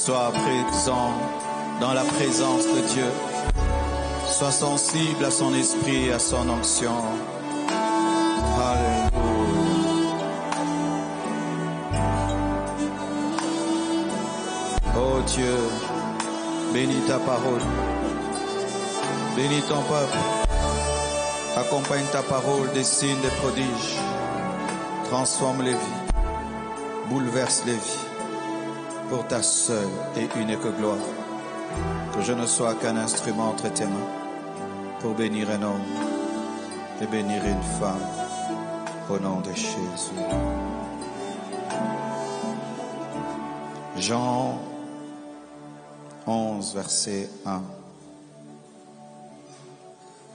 Sois présent dans la présence de Dieu. Sois sensible à son esprit et à son onction. Alléluia. Oh Dieu, bénis ta parole. Bénis ton peuple. Accompagne ta parole des signes, des prodiges. Transforme les vies. Bouleverse les vies. Pour ta seule et unique gloire. Que je ne sois qu'un instrument entre tes mains. Pour bénir un homme et bénir une femme. Au nom de Jésus. Jean 11, verset 1.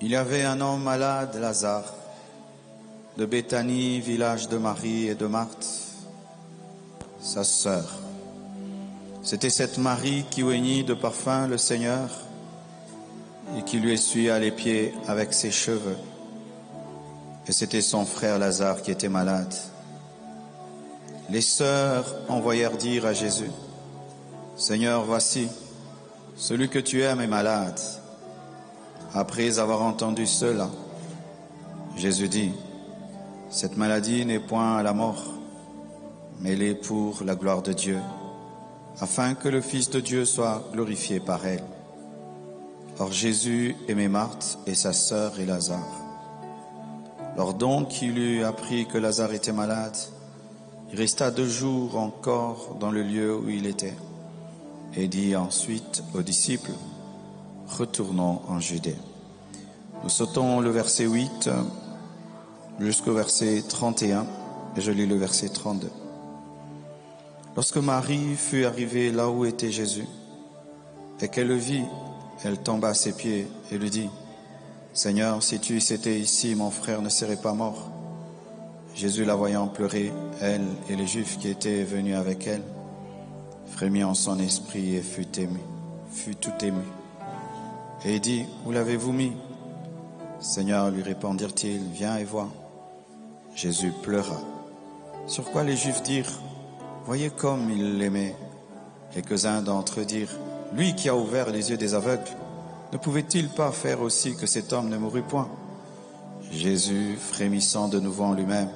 Il y avait un homme malade, Lazare, de Béthanie, village de Marie et de Marthe, sa sœur. C'était cette Marie qui oignit de parfum le Seigneur et qui lui essuya les pieds avec ses cheveux. Et c'était son frère Lazare qui était malade. Les sœurs envoyèrent dire à Jésus, « Seigneur, voici, celui que tu aimes est malade. » Après avoir entendu cela, Jésus dit, « Cette maladie n'est point à la mort, mais elle est pour la gloire de Dieu, afin que le Fils de Dieu soit glorifié par elle. » Or Jésus aimait Marthe et sa sœur et Lazare. Lors donc il eut appris que Lazare était malade, il resta 2 jours encore dans le lieu où il était, et dit ensuite aux disciples, « Retournons en Judée. » Nous sautons le verset 8 jusqu'au verset 31, et je lis le verset 32. Lorsque Marie fut arrivée là où était Jésus, et qu'elle le vit, elle tomba à ses pieds et lui dit, « Seigneur, si tu étais ici, mon frère ne serait pas mort. » Jésus, la voyant pleurer, elle et les Juifs qui étaient venus avec elle, frémit en son esprit et fut tout ému. Et il dit, « Où l'avez-vous mis ?» Seigneur, lui répondirent-ils, « Viens et vois. » Jésus pleura. Sur quoi les Juifs dirent, « Voyez comme il l'aimait. » Quelques-uns d'entre eux dirent, « Lui qui a ouvert les yeux des aveugles, ne pouvait-il pas faire aussi que cet homme ne mourût point ?» Jésus, frémissant de nouveau en lui-même,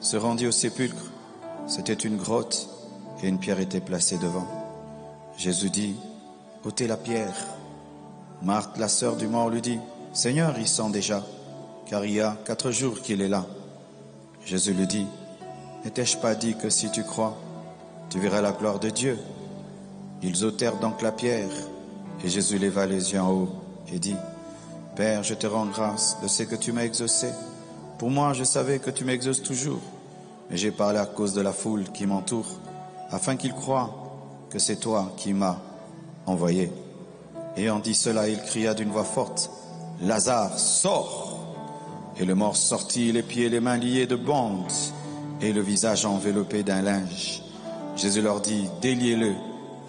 se rendit au sépulcre. C'était une grotte et une pierre était placée devant. Jésus dit, « ôtez la pierre. » Marthe, la sœur du mort, lui dit, « Seigneur, il sent déjà, car il y a 4 jours qu'il est là. » Jésus lui dit, « N'étais-je pas dit que si tu crois, tu verras la gloire de Dieu ?» Ils ôtèrent donc la pierre, et Jésus leva les yeux en haut et dit, « Père, je te rends grâce de ce que tu m'as exaucé. Pour moi, je savais que tu m'exauces toujours, mais j'ai parlé à cause de la foule qui m'entoure, afin qu'ils croient que c'est toi qui m'as envoyé. » Ayant dit cela, il cria d'une voix forte, « Lazare, sors !» Et le mort sortit, les pieds et les mains liés de bandes, et le visage enveloppé d'un linge. Jésus leur dit, « Déliez-le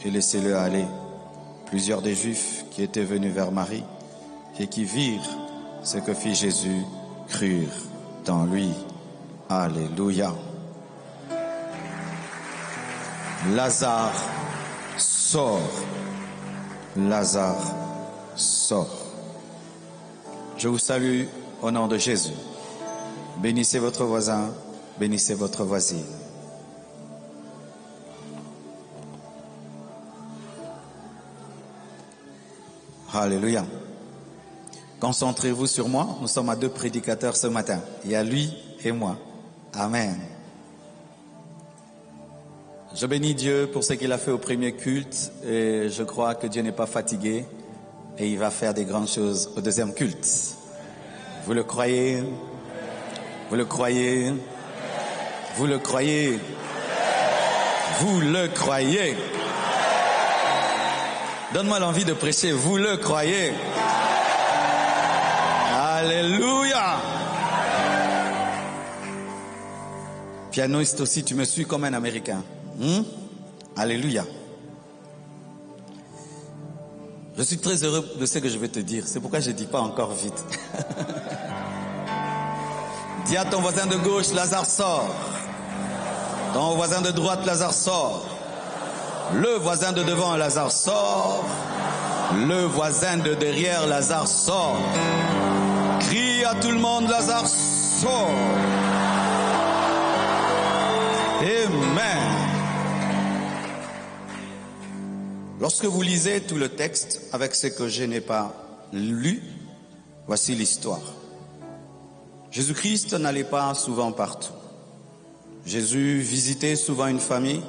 et laissez-le aller. » Plusieurs des Juifs qui étaient venus vers Marie et qui virent ce que fit Jésus crurent dans lui. Alléluia. Lazare sort. Lazare sort. Je vous salue au nom de Jésus. Bénissez votre voisin, bénissez votre voisine. Alléluia. Concentrez-vous sur moi. Nous sommes à 2 prédicateurs ce matin. Il y a lui et moi. Amen. Je bénis Dieu pour ce qu'il a fait au premier culte et je crois que Dieu n'est pas fatigué et il va faire des grandes choses au deuxième culte. Vous le croyez? Vous le croyez? Vous le croyez? Vous le croyez? Donne-moi l'envie de prêcher. Vous le croyez? Alléluia. Pianiste aussi, tu me suis comme un Américain. Alléluia. Je suis très heureux de ce que je vais te dire. C'est pourquoi je ne dis pas encore vite. Dis à ton voisin de gauche, Lazare sort. Ton voisin de droite, Lazare sort. Le voisin de devant, Lazare, sort. Le voisin de derrière, Lazare, sort. Crie à tout le monde, Lazare, sort. Amen. Lorsque vous lisez tout le texte avec ce que je n'ai pas lu, voici l'histoire. Jésus-Christ n'allait pas souvent partout. Jésus visitait souvent une famille,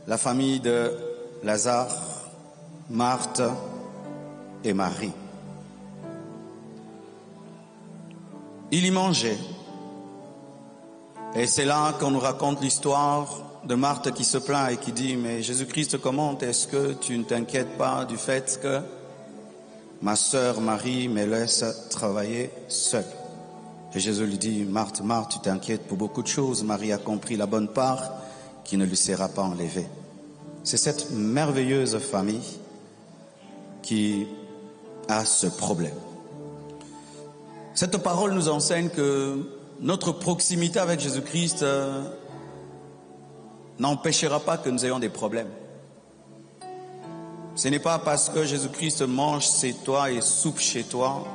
la famille de Lazare, Marthe et Marie. Il y mangeait. Et c'est là qu'on nous raconte l'histoire de Marthe qui se plaint et qui dit « Mais Jésus-Christ, comment est-ce que tu ne t'inquiètes pas du fait que ma sœur Marie me laisse travailler seule ?» Et Jésus lui dit « Marthe, Marthe, tu t'inquiètes pour beaucoup de choses. Marie a compris la bonne part qui ne lui sera pas enlevée. » C'est cette merveilleuse famille qui a ce problème. Cette parole nous enseigne que notre proximité avec Jésus-Christ n'empêchera pas que nous ayons des problèmes. Ce n'est pas parce que Jésus-Christ mange chez toi et soupe chez toi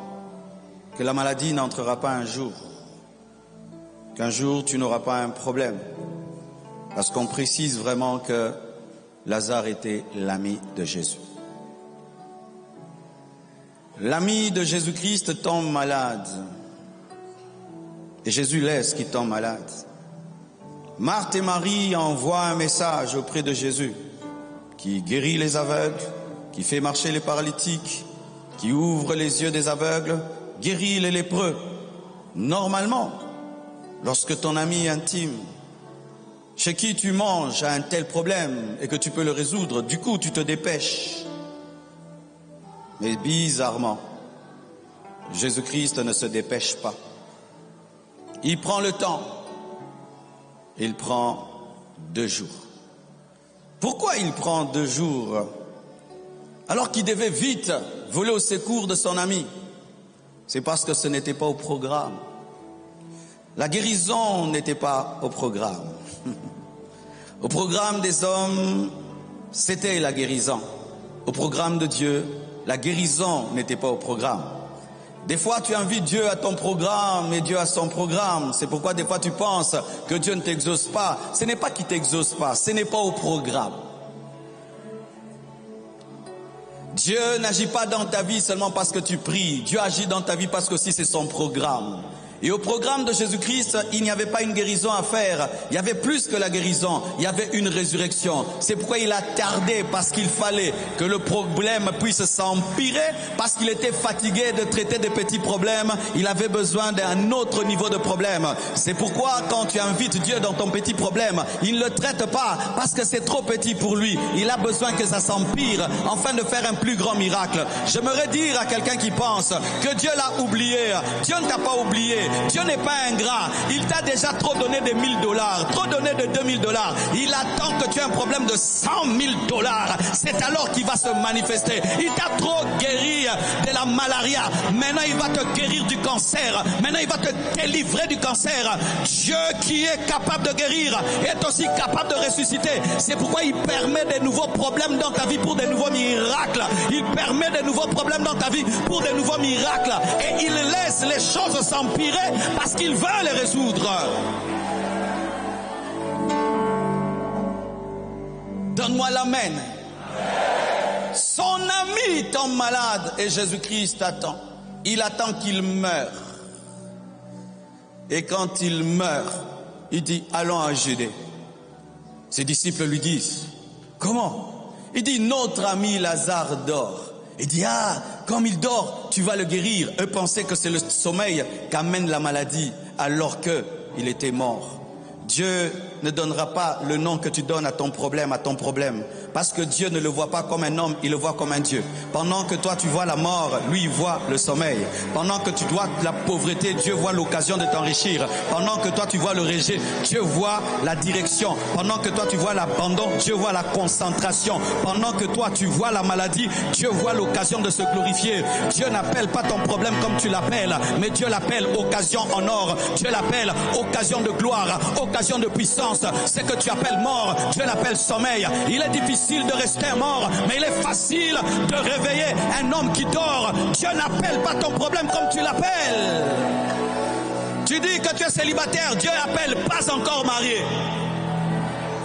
que la maladie n'entrera pas un jour. Qu'un jour tu n'auras pas un problème. Parce qu'on précise vraiment que Lazare était l'ami de Jésus. L'ami de Jésus-Christ tombe malade. Et Jésus laisse qu'il tombe malade. Marthe et Marie envoient un message auprès de Jésus qui guérit les aveugles, qui fait marcher les paralytiques, qui ouvre les yeux des aveugles, guérit les lépreux. Normalement, lorsque ton ami intime, chez qui tu manges, a un tel problème et que tu peux le résoudre, du coup tu te dépêches. Mais bizarrement, Jésus-Christ ne se dépêche pas. Il prend le temps. Il prend 2 jours. Pourquoi il prend 2 jours alors qu'il devait vite voler au secours de son ami? C'est parce que ce n'était pas au programme. La guérison n'était pas au programme. Au programme des hommes, c'était la guérison. Au programme de Dieu, la guérison n'était pas au programme. Des fois, tu invites Dieu à ton programme et Dieu à son programme. C'est pourquoi des fois tu penses que Dieu ne t'exauce pas. Ce n'est pas qu'il ne t'exauce pas, ce n'est pas au programme. Dieu n'agit pas dans ta vie seulement parce que tu pries. Dieu agit dans ta vie parce que aussi c'est son programme. Et au programme de Jésus-Christ, il n'y avait pas une guérison à faire. Il y avait plus que la guérison. Il y avait une résurrection. C'est pourquoi il a tardé, parce qu'il fallait que le problème puisse s'empirer, parce qu'il était fatigué de traiter des petits problèmes. Il avait besoin d'un autre niveau de problème. C'est pourquoi quand tu invites Dieu dans ton petit problème, il ne le traite pas parce que c'est trop petit pour lui. Il a besoin que ça s'empire afin de faire un plus grand miracle. J'aimerais dire à quelqu'un qui pense que Dieu l'a oublié. Dieu ne t'a pas oublié. Dieu n'est pas ingrat. Il t'a déjà trop donné de $1000, trop donné de $2000. Il attend que tu aies un problème de $100 000. C'est alors qu'il va se manifester. Il t'a trop guéri de la malaria. Maintenant, il va te guérir du cancer. Maintenant, il va te délivrer du cancer. Dieu qui est capable de guérir est aussi capable de ressusciter. C'est pourquoi il permet de nouveaux problèmes dans ta vie pour de nouveaux miracles. Il permet de nouveaux problèmes dans ta vie pour de nouveaux miracles. Et il laisse les choses s'empirer parce qu'il veut les résoudre. Donne-moi l'amen. Son ami tombe malade et Jésus-Christ attend. Il attend qu'il meure. Et quand il meurt, il dit allons à Judée. Ses disciples lui disent comment? Il dit notre ami Lazare dort. Il dit ah, comme il dort, tu vas le guérir. Eux pensaient que c'est le sommeil qu'amène la maladie alors qu'il était mort. Dieu ne donnera pas le nom que tu donnes à ton problème, parce que Dieu ne le voit pas comme un homme, il le voit comme un Dieu. Pendant que toi tu vois la mort, lui il voit le sommeil. Pendant que tu vois la pauvreté, Dieu voit l'occasion de t'enrichir. Pendant que toi tu vois le rejet, Dieu voit la direction. Pendant que toi tu vois l'abandon, Dieu voit la concentration. Pendant que toi tu vois la maladie, Dieu voit l'occasion de se glorifier. Dieu n'appelle pas ton problème comme tu l'appelles, mais Dieu l'appelle occasion en or. Dieu l'appelle occasion de gloire, occasion occasion de puissance. Ce que tu appelles mort, Dieu l'appelle sommeil. Il est difficile de rester mort, mais il est facile de réveiller un homme qui dort. Dieu n'appelle pas ton problème comme tu l'appelles. Tu dis que tu es célibataire, Dieu appelle pas encore marié.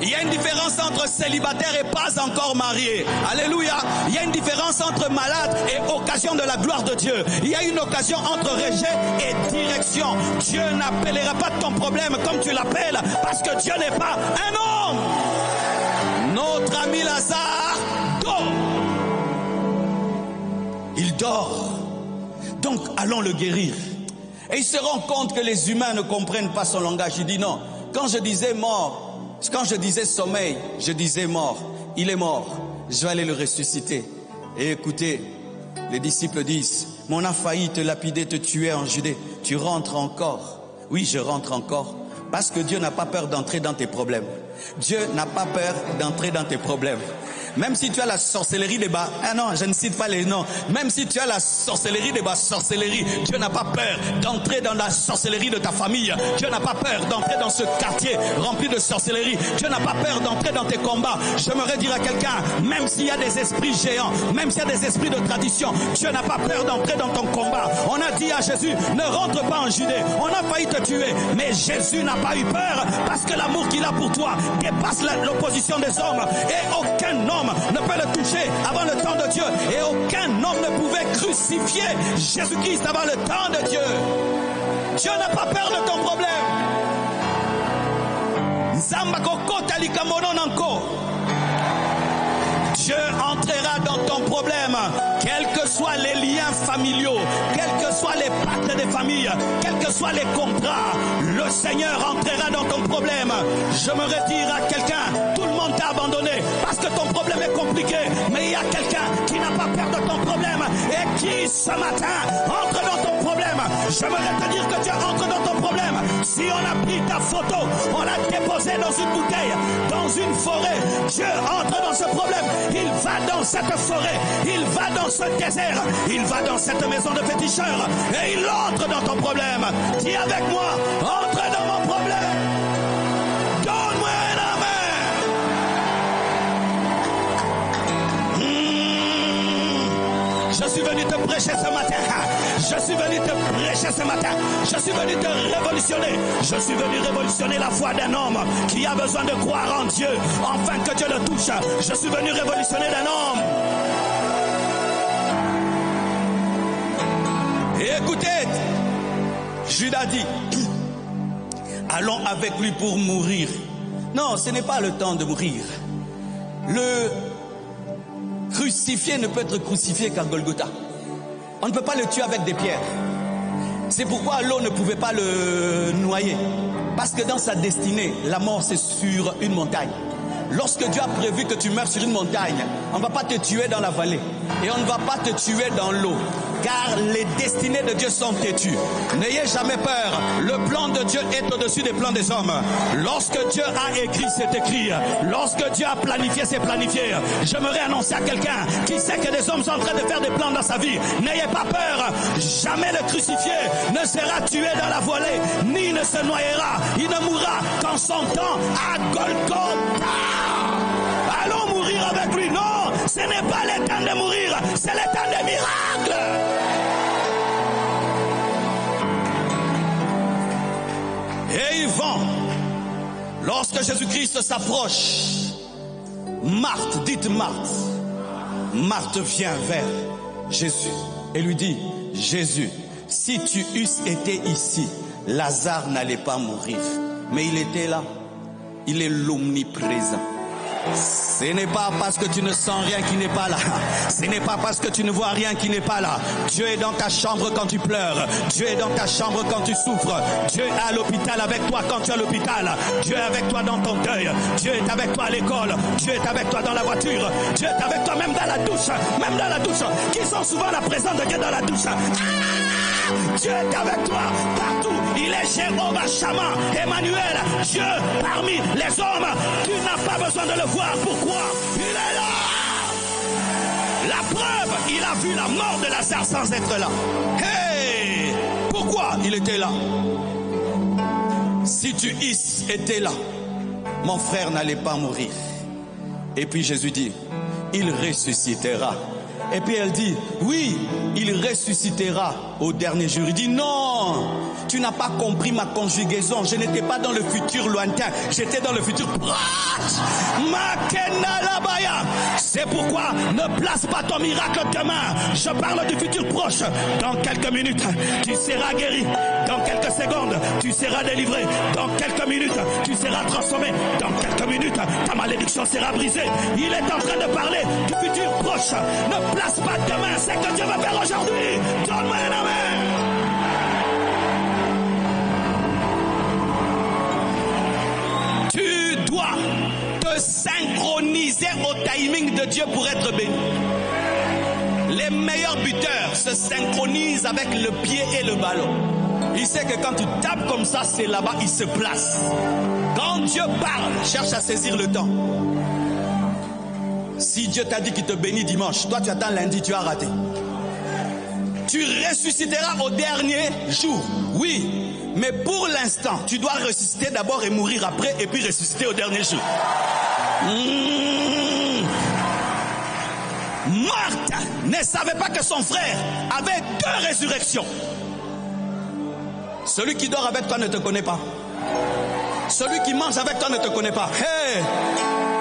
Il y a une différence entre célibataire et pas encore marié. Alléluia. Il y a une différence entre malade et occasion de la gloire de Dieu. Il y a une occasion entre rejet et direction. Dieu n'appellera pas ton problème comme tu l'appelles parce que Dieu n'est pas un homme. Notre ami Lazare dort. Il dort. Donc allons le guérir. Et il se rend compte que les humains ne comprennent pas son langage. Il dit non. Quand je disais mort, quand je disais sommeil, je disais mort. Il est mort. Je vais aller le ressusciter. Et écoutez, les disciples disent, mais on a failli te lapider, te tuer en Judée. Tu rentres encore. Oui, je rentre encore. Parce que Dieu n'a pas peur d'entrer dans tes problèmes. Dieu n'a pas peur d'entrer dans tes problèmes. Même si tu as la sorcellerie des bas, ah non, je ne cite pas les noms. Même si tu as la sorcellerie des bas, sorcellerie, Dieu n'a pas peur d'entrer dans la sorcellerie de ta famille. Dieu n'a pas peur d'entrer dans ce quartier rempli de sorcellerie. Dieu n'a pas peur d'entrer dans tes combats. J'aimerais dire à quelqu'un, même s'il y a des esprits géants, même s'il y a des esprits de tradition, Dieu n'a pas peur d'entrer dans ton combat. On a dit à Jésus, ne rentre pas en Judée. On a failli te tuer, mais Jésus n'a pas eu peur parce que l'amour qu'il a pour toi dépasse l'opposition des hommes et aucun homme ne peut le toucher avant le temps de Dieu et aucun homme ne pouvait crucifier Jésus-Christ avant le temps de Dieu. Dieu n'a pas peur de ton problème. Dieu entrera dans ton problème, quels que soient les liens familiaux, quels que soient les pactes des familles, quels que soient les contrats, le Seigneur entrera dans ton problème. J'aimerais dire à quelqu'un, tout le monde t'a abandonné parce que ton problème est compliqué, mais il y a quelqu'un qui n'a pas peur de ton problème et qui ce matin entre dans ton problème. J'aimerais te dire que Dieu entre dans ton problème. Si on a pris ta photo, on l'a déposée dans une bouteille, dans une forêt, Dieu entre dans ce problème. Il va dans cette forêt, il va dans ce désert, il va dans cette maison de féticheurs et il entre dans ton problème. Dis avec moi, entre dans mon problème. Donne-moi un amen. Je suis venu te prêcher ce matin. Je suis venu te prêcher ce matin. Je suis venu te révolutionner. Je suis venu révolutionner la foi d'un homme qui a besoin de croire en Dieu, afin que Dieu le touche. Je suis venu révolutionner d'un homme. Et écoutez, Judas dit, allons avec lui pour mourir. Non, ce n'est pas le temps de mourir. Le crucifié ne peut être crucifié qu'à Golgotha. On ne peut pas le tuer avec des pierres. C'est pourquoi l'eau ne pouvait pas le noyer. Parce que dans sa destinée, la mort c'est sur une montagne. Lorsque Dieu a prévu que tu meurs sur une montagne, on ne va pas te tuer dans la vallée. Et on ne va pas te tuer dans l'eau. Car les destinées de Dieu sont têtues. N'ayez jamais peur. Le plan de Dieu est au-dessus des plans des hommes. Lorsque Dieu a écrit, c'est écrit. Lorsque Dieu a planifié, c'est planifié. J'aimerais annoncer à quelqu'un qui sait que des hommes sont en train de faire des plans dans sa vie. N'ayez pas peur. Jamais le crucifié ne sera tué dans la vallée, ni ne se noyera. Il ne mourra qu'en son temps à Golgotha. Allons mourir avec lui. Non, ce n'est pas le temps de mourir, c'est le temps des miracles. Et ils vont. Lorsque Jésus-Christ s'approche, Marthe, dites Marthe. Marthe vient vers Jésus et lui dit, Jésus, si tu eusses été ici, Lazare n'allait pas mourir. Mais il était là. Il est l'omniprésent. Ce n'est pas parce que tu ne sens rien qui n'est pas là. Ce n'est pas parce que tu ne vois rien qui n'est pas là. Dieu est dans ta chambre quand tu pleures. Dieu est dans ta chambre quand tu souffres. Dieu est à l'hôpital avec toi quand tu es à l'hôpital. Dieu est avec toi dans ton deuil. Dieu est avec toi à l'école. Dieu est avec toi dans la voiture. Dieu est avec toi même dans la douche. Même dans la douche. Qui sont souvent la présence de Dieu dans la douche. Dieu est avec toi partout. Il est Jéhovah Shammah, Emmanuel, Dieu parmi les hommes. Tu n'as pas besoin de le voir. Pourquoi? Il est là. La preuve, il a vu la mort de Lazare sans être là. Hey! Pourquoi il était là? si tu étais là, mon frère n'allait pas mourir. Et puis Jésus dit, il ressuscitera. Et puis elle dit, oui, il ressuscitera au dernier jour. Il dit, non, tu n'as pas compris ma conjugaison. Je n'étais pas dans le futur lointain, j'étais dans le futur proche. C'est pourquoi ne place pas ton miracle demain. Je parle du futur proche. Dans quelques minutes, tu seras guéri. Dans quelques secondes, tu seras délivré. Dans quelques minutes, tu seras transformé. Dans quelques minutes, ta malédiction sera brisée. Il est en train de parler du futur proche. Ne place pas demain, c'est que Dieu va faire aujourd'hui. Donne-moi un amen. Tu dois te synchroniser au timing de Dieu pour être béni. Les meilleurs buteurs se synchronisent avec le pied et le ballon. Il sait que quand tu tapes comme ça, c'est là-bas, il se place. Quand Dieu parle, cherche à saisir le temps. Si Dieu t'a dit qu'il te bénit dimanche, toi tu attends lundi, tu as raté. Tu ressusciteras au dernier jour. Oui, mais pour l'instant, tu dois ressusciter d'abord et mourir après, et puis ressusciter au dernier jour. Marthe ne savait pas que son frère avait 2 résurrections. Celui qui dort avec toi ne te connaît pas. Celui qui mange avec toi ne te connaît pas. Hey,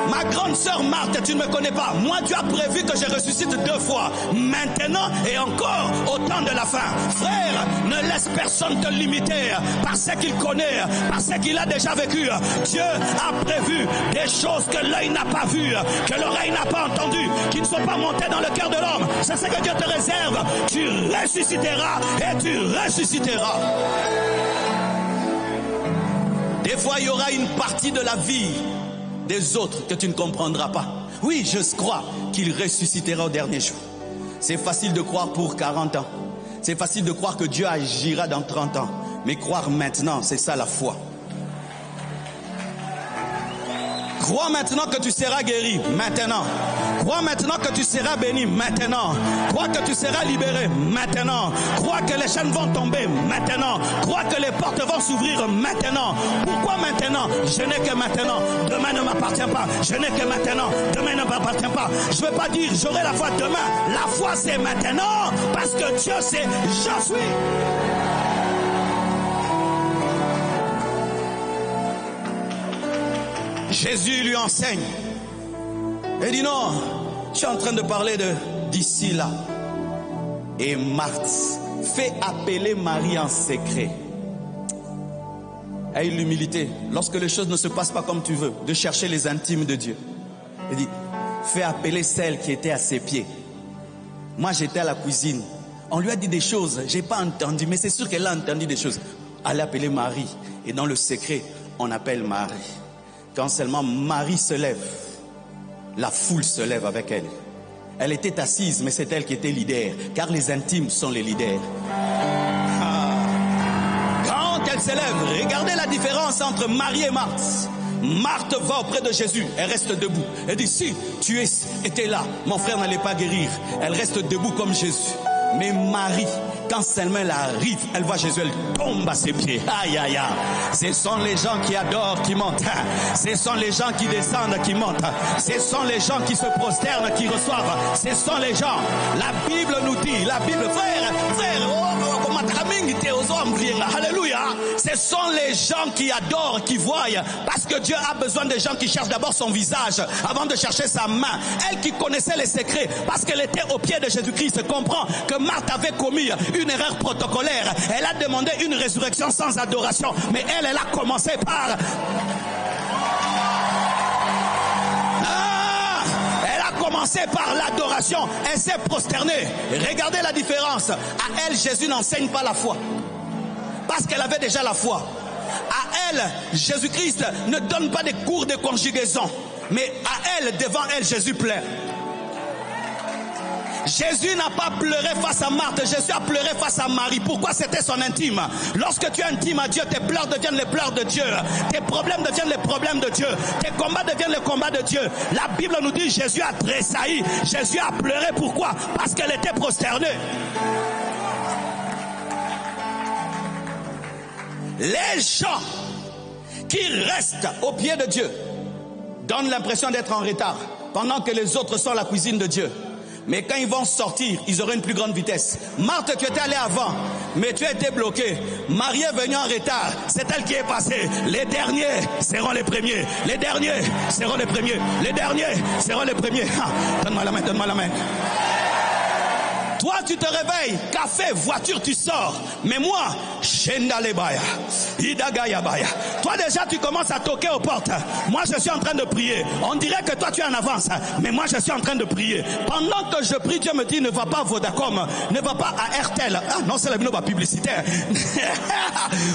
ma grande sœur Marthe, tu ne me connais pas. Moi, Dieu a prévu que je ressuscite 2 fois. Maintenant et encore au temps de la fin. Frère, ne laisse personne te limiter par ce qu'il connaît, par ce qu'il a déjà vécu. Dieu a prévu des choses que l'œil n'a pas vues, que l'oreille n'a pas entendues, qui ne sont pas montées dans le cœur de l'homme. C'est ce que Dieu te réserve. Tu ressusciteras et tu ressusciteras. Des fois, il y aura une partie de la vie des autres que tu ne comprendras pas. Oui, je crois qu'il ressuscitera au dernier jour. C'est facile de croire pour 40 ans. C'est facile de croire que Dieu agira dans 30 ans. Mais croire maintenant, c'est ça la foi. Crois maintenant que tu seras guéri, maintenant. Crois maintenant que tu seras béni, maintenant. Crois que tu seras libéré, maintenant. Crois que les chaînes vont tomber, maintenant. Crois que les portes vont s'ouvrir, maintenant. Pourquoi maintenant? Je n'ai que maintenant. Demain ne m'appartient pas. Je n'ai que maintenant. Demain ne m'appartient pas. Je ne veux pas dire j'aurai la foi demain. La foi c'est maintenant. Parce que Dieu c'est je suis. Jésus lui enseigne. Il dit non, je suis en train de parler d'ici là. Et Marthe fait appeler Marie en secret. Aie l'humilité, lorsque les choses ne se passent pas comme tu veux, de chercher les intimes de Dieu. Il dit, fais appeler celle qui était à ses pieds. Moi j'étais à la cuisine. On lui a dit des choses, j'ai pas entendu, mais c'est sûr qu'elle a entendu des choses. Allez appeler Marie. Et dans le secret, on appelle Marie. Quand seulement Marie se lève, la foule se lève avec elle. Elle était assise, mais c'est elle qui était leader, car les intimes sont les leaders. Quand elle se lève, regardez la différence entre Marie et Marthe. Marthe va auprès de Jésus, elle reste debout. Elle dit, si tu étais là, mon frère n'allait pas guérir. Elle reste debout comme Jésus. Mais Marie, quand seulement elle arrive, elle voit Jésus, elle tombe à ses pieds. Aïe, aïe, aïe. Ce sont les gens qui adorent, qui montent. Ce sont les gens qui descendent, qui montent. Ce sont les gens qui se prosternent, qui reçoivent. Ce sont les gens. La Bible nous dit, la Bible, frère, alléluia. Ce sont les gens qui adorent, qui voient. Parce que Dieu a besoin de gens qui cherchent d'abord son visage avant de chercher sa main. Elle qui connaissait les secrets, parce qu'elle était au pied de Jésus-Christ, comprend que Marthe avait commis une erreur protocolaire. Elle a demandé une résurrection sans adoration. Mais elle a commencé par... commencé par l'adoration, elle s'est prosternée. Regardez la différence. À elle, Jésus n'enseigne pas la foi. Parce qu'elle avait déjà la foi. À elle, Jésus-Christ ne donne pas des cours de conjugaison. Mais à elle, devant elle, Jésus pleure. Jésus n'a pas pleuré face à Marthe, Jésus a pleuré face à Marie. Pourquoi? C'était son intime. Lorsque tu es intime à Dieu, tes pleurs deviennent les pleurs de Dieu. Tes problèmes deviennent les problèmes de Dieu. Tes combats deviennent les combats de Dieu. La Bible nous dit Jésus a tressailli. Jésus a pleuré. Pourquoi? Parce qu'elle était prosternée. Les gens qui restent au pied de Dieu donnent l'impression d'être en retard, pendant que les autres sont à la cuisine de Dieu. Mais quand ils vont sortir, ils auront une plus grande vitesse. Marthe, tu étais allée avant, mais tu as été bloqué. Marie est venue en retard, c'est elle qui est passée. Les derniers seront les premiers. Les derniers seront les premiers. Les derniers seront les premiers. Donne-moi la main, donne-moi la main. Toi, tu te réveilles, café, voiture, tu sors. Mais moi, Shendalebaya, Idagayabaya. Toi déjà, tu commences à toquer aux portes. Moi, je suis en train de prier. On dirait que toi, tu es en avance. Mais moi, je suis en train de prier. Pendant que je prie, Dieu me dit, ne va pas à Vodacom, ne va pas à RTL. Ah non, c'est la vidéo publicitaire.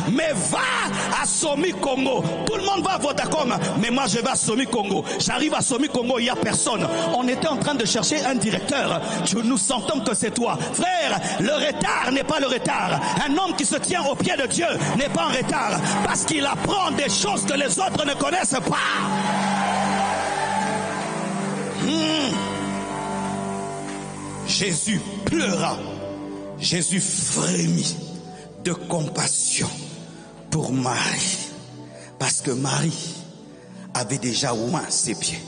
Mais va à Somi Congo. Tout le monde va à Vodacom. Mais moi, je vais à Somi Congo. J'arrive à Somi Congo, il n'y a personne. On était en train de chercher un directeur. Nous sentons que c'est toi. Frère, le retard n'est pas le retard. Un homme qui se tient au pied de Dieu n'est pas en retard, parce qu'il apprend des choses que les autres ne connaissent pas. Jésus pleura. Jésus frémit de compassion pour Marie, parce que Marie avait déjà oint ses pieds,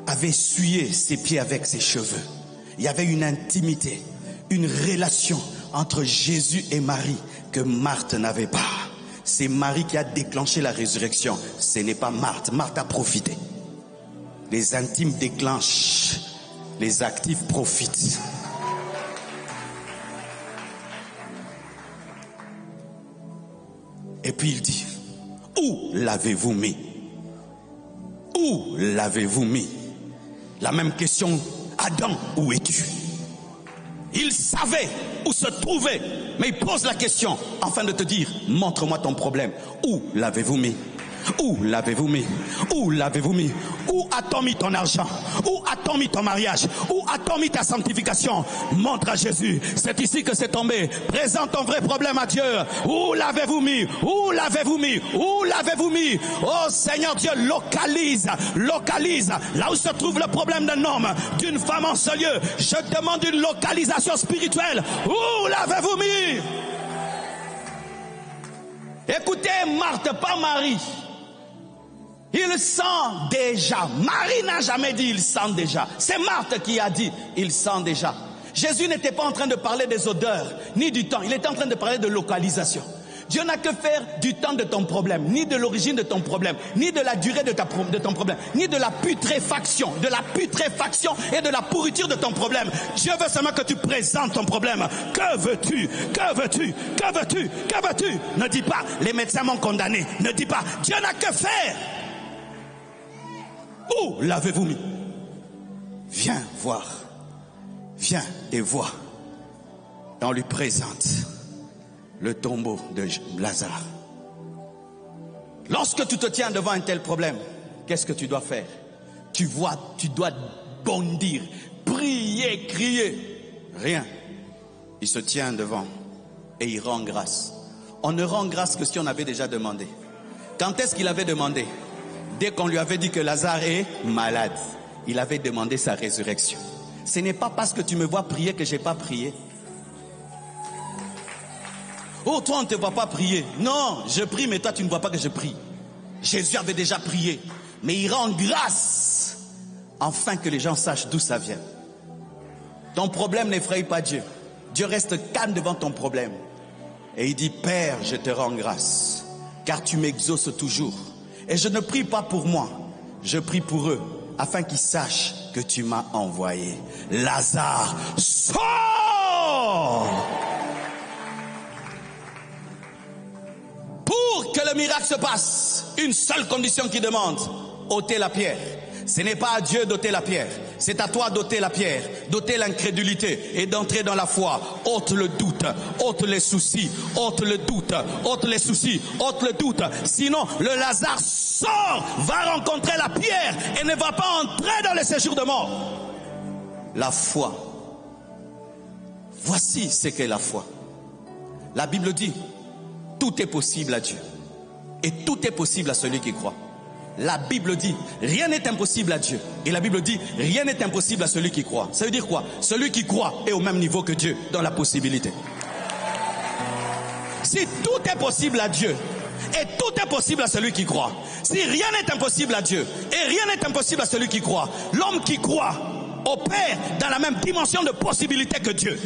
avait essuyé ses pieds avec ses cheveux. Il y avait une intimité, une relation entre Jésus et Marie que Marthe n'avait pas. C'est Marie qui a déclenché la résurrection. Ce n'est pas Marthe. Marthe a profité. Les intimes déclenchent, les actifs profitent. Et puis il dit, où l'avez-vous mis? Où l'avez-vous mis? La même question, Adam, où es-tu? Il savait où se trouvait, mais il pose la question afin de te dire, montre-moi ton problème. Où l'avez-vous mis? Où l'avez-vous mis? Où l'avez-vous mis? Où a-t-on mis ton argent? Où a-t-on mis ton mariage? Où a-t-on mis ta sanctification? Montre à Jésus. C'est ici que c'est tombé. Présente ton vrai problème à Dieu. Où l'avez-vous mis? Où l'avez-vous mis? Où l'avez-vous mis? Oh Seigneur Dieu, localise là où se trouve le problème d'un homme, d'une femme en ce lieu. Je demande une localisation spirituelle. Où l'avez-vous mis? Écoutez, Marthe, pas Marie. Il sent déjà. Marie n'a jamais dit il sent déjà. C'est Marthe qui a dit il sent déjà. Jésus n'était pas en train de parler des odeurs, ni du temps. Il était en train de parler de localisation. Dieu n'a que faire du temps de ton problème, ni de l'origine de ton problème, ni de la durée de ton problème, ni de la putréfaction et de la pourriture de ton problème. Dieu veut seulement que tu présentes ton problème. Que veux-tu? Que veux-tu? Que veux-tu? Que veux-tu? Ne dis pas, les médecins m'ont condamné. Ne dis pas, Dieu n'a que faire. Où l'avez-vous mis? Viens voir. Viens et vois. Et on lui présente le tombeau de Lazare. Lorsque tu te tiens devant un tel problème, qu'est-ce que tu dois faire? Tu dois bondir, prier, crier. Rien. Il se tient devant et il rend grâce. On ne rend grâce que si on avait déjà demandé. Quand est-ce qu'il avait demandé? Dès qu'on lui avait dit que Lazare est malade, il avait demandé sa résurrection. Ce n'est pas parce que tu me vois prier que je n'ai pas prié. Oh, toi, on ne te voit pas prier. Non, je prie, mais toi, tu ne vois pas que je prie. Jésus avait déjà prié. Mais il rend grâce, afin que les gens sachent d'où ça vient. Ton problème n'effraie pas Dieu. Dieu reste calme devant ton problème. Et il dit, Père, je te rends grâce, car tu m'exauces toujours. Et je ne prie pas pour moi, je prie pour eux, afin qu'ils sachent que tu m'as envoyé. Lazare, sors! Pour que le miracle se passe, une seule condition qui demande, ôter la pierre. Ce n'est pas à Dieu d'ôter la pierre, c'est à toi d'ôter la pierre, d'ôter l'incrédulité et d'entrer dans la foi. Ôte le doute, ôte les soucis, ôte le doute, ôte les soucis, ôte le doute. Sinon, le Lazare sort, va rencontrer la pierre et ne va pas entrer dans le séjour de mort. La foi. Voici ce qu'est la foi. La Bible dit, tout est possible à Dieu et tout est possible à celui qui croit. La Bible dit, rien n'est impossible à Dieu. Et la Bible dit, rien n'est impossible à celui qui croit. Ça veut dire quoi? Celui qui croit est au même niveau que Dieu dans la possibilité. Si tout est possible à Dieu, Et tout est possible à celui qui croit. Si rien n'est impossible à Dieu, et rien n'est impossible à celui qui croit, l'homme qui croit opère dans la même dimension de possibilité que Dieu.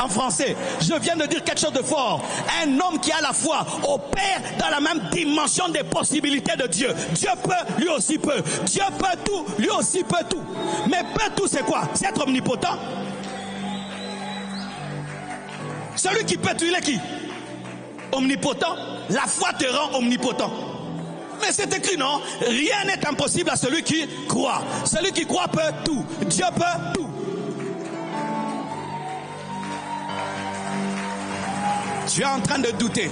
En français, je viens de dire quelque chose de fort. Un homme qui a la foi opère dans la même dimension des possibilités de Dieu. Dieu peut, lui aussi peut. Dieu peut tout, lui aussi peut tout. Mais peut tout, c'est quoi? C'est être omnipotent. Celui qui peut tout, il est qui? Omnipotent. La foi te rend omnipotent. Mais c'est écrit, non? Rien n'est impossible à celui qui croit. Celui qui croit peut tout. Dieu peut tout. Tu es en train de douter.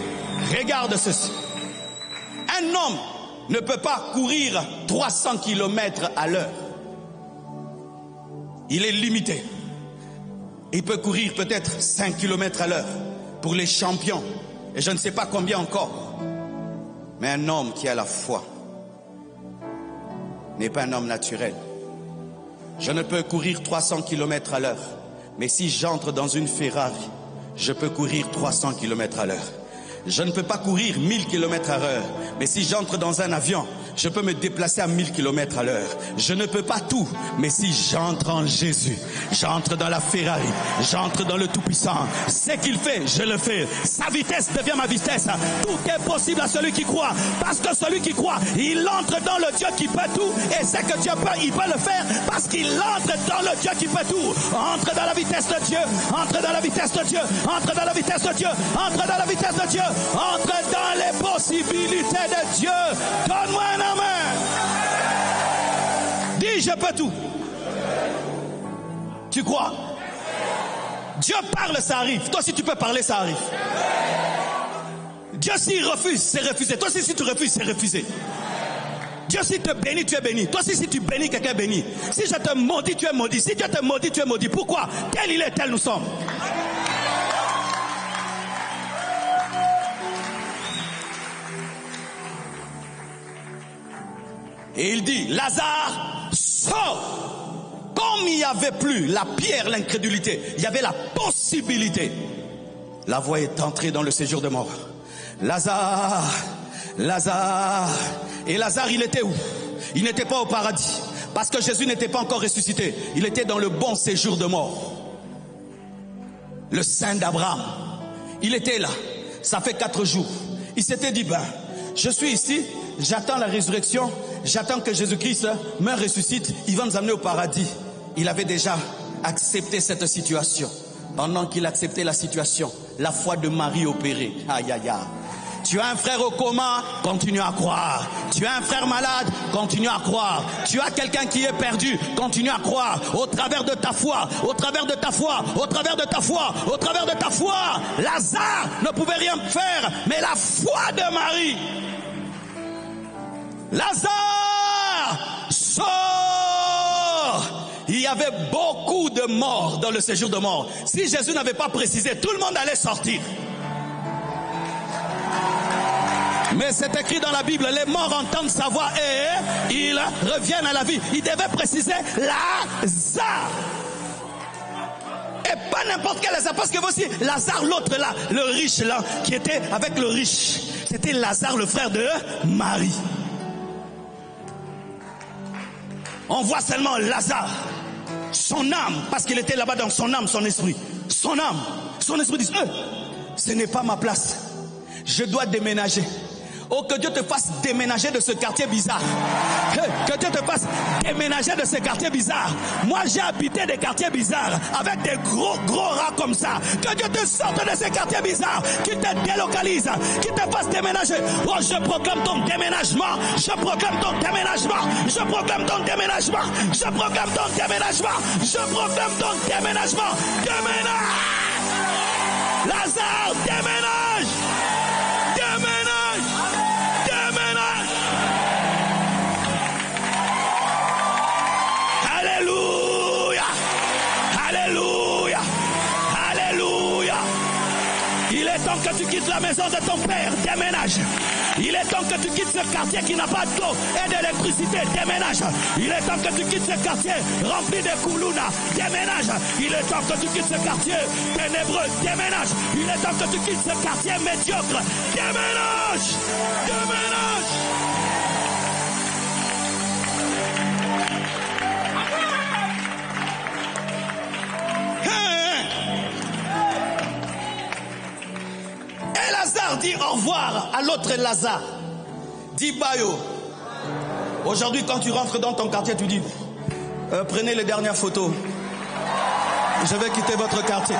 Regarde ceci. Un homme ne peut pas courir 300 km à l'heure. Il est limité. Il peut courir peut-être 5 km à l'heure pour les champions. Et je ne sais pas combien encore. Mais un homme qui a la foi n'est pas un homme naturel. Je ne peux courir 300 km à l'heure. Mais si j'entre dans une Ferrari, je peux courir 300 km à l'heure. Je ne peux pas courir 1000 km à l'heure. Mais si j'entre dans un avion, je peux me déplacer à 1000 km à l'heure. Je ne peux pas tout, mais si j'entre en Jésus, j'entre dans la Ferrari, j'entre dans le Tout-Puissant. Ce qu'il fait, je le fais. Sa vitesse devient ma vitesse. Tout est possible à celui qui croit. Parce que celui qui croit, il entre dans le Dieu qui peut tout. Et ce que Dieu peut, il peut le faire parce qu'il entre dans le Dieu qui peut tout. Entre dans la vitesse de Dieu. Entre dans la vitesse de Dieu. Entre dans la vitesse de Dieu. Entre dans la vitesse de Dieu. Entre dans les possibilités de Dieu. Donne-moi un amen. Dis, je peux tout. Tu crois? Dieu parle, ça arrive. Toi, si tu peux parler, ça arrive. Dieu, s'il refuse, c'est refusé. Toi, si tu refuses, c'est refusé. Dieu, si te bénit, tu es béni. Toi, si tu bénis, quelqu'un est béni. Si je te maudis, tu es maudit. Si Dieu te maudit, tu es maudit. Pourquoi? Tel il est, tel nous sommes. Et il dit, Lazare, sors. Comme il n'y avait plus la pierre, l'incrédulité, il y avait la possibilité. La voix est entrée dans le séjour de mort. Lazare, Lazare. Et Lazare, il était où? Il n'était pas au paradis. Parce que Jésus n'était pas encore ressuscité. Il était dans le bon séjour de mort. Le sein d'Abraham. Il était là. Ça fait 4 jours. Il s'était dit, je suis ici, j'attends la résurrection, j'attends que Jésus-Christ me ressuscite, il va nous amener au paradis. Il avait déjà accepté cette situation. Pendant qu'il acceptait la situation, la foi de Marie opérait. Aïe, aïe, aïe. Tu as un frère au coma, continue à croire. Tu as un frère malade, continue à croire. Tu as quelqu'un qui est perdu, continue à croire. Au travers de ta foi, au travers de ta foi, au travers de ta foi, au travers de ta foi. Lazare ne pouvait rien faire, mais la foi de Marie. Lazare, sors! Il y avait beaucoup de morts dans le séjour de mort. Si Jésus n'avait pas précisé, tout le monde allait sortir. Mais c'est écrit dans la Bible, les morts entendent sa voix et ils reviennent à la vie. Il devait préciser Lazare. Et pas n'importe quel Lazare, parce que voici Lazare, l'autre là, le riche là, qui était avec le riche. C'était Lazare, le frère de Marie. On voit seulement Lazare, son âme, parce qu'il était là-bas dans son âme, son esprit. Son âme, son esprit dit, ce n'est pas ma place. Je dois déménager. Oh, que Dieu te fasse déménager de ce quartier bizarre. Que Dieu te fasse déménager de ce quartier bizarre. Moi, j'ai habité des quartiers bizarres avec des gros rats comme ça. Que Dieu te sorte de ces quartiers bizarres, qui te délocalise, qui te fasse déménager. Oh, je proclame ton déménagement. Je proclame ton déménagement. Je proclame ton déménagement. Je proclame ton déménagement. Je proclame ton déménagement. Déménage! Lazare, déménage! temps que tu quittes la maison de ton père, déménage. Il est temps que tu quittes ce quartier qui n'a pas d'eau et d'électricité, déménage. Il est temps que tu quittes ce quartier rempli de koulouna, déménage. Il est temps que tu quittes ce quartier ténébreux, déménage. Il est temps que tu quittes ce quartier médiocre, déménage. Déménage. Et Lazare dit au revoir à l'autre Lazare. Dit Bayo. Aujourd'hui, quand tu rentres dans ton quartier, tu dis prenez les dernières photos. Je vais quitter votre quartier.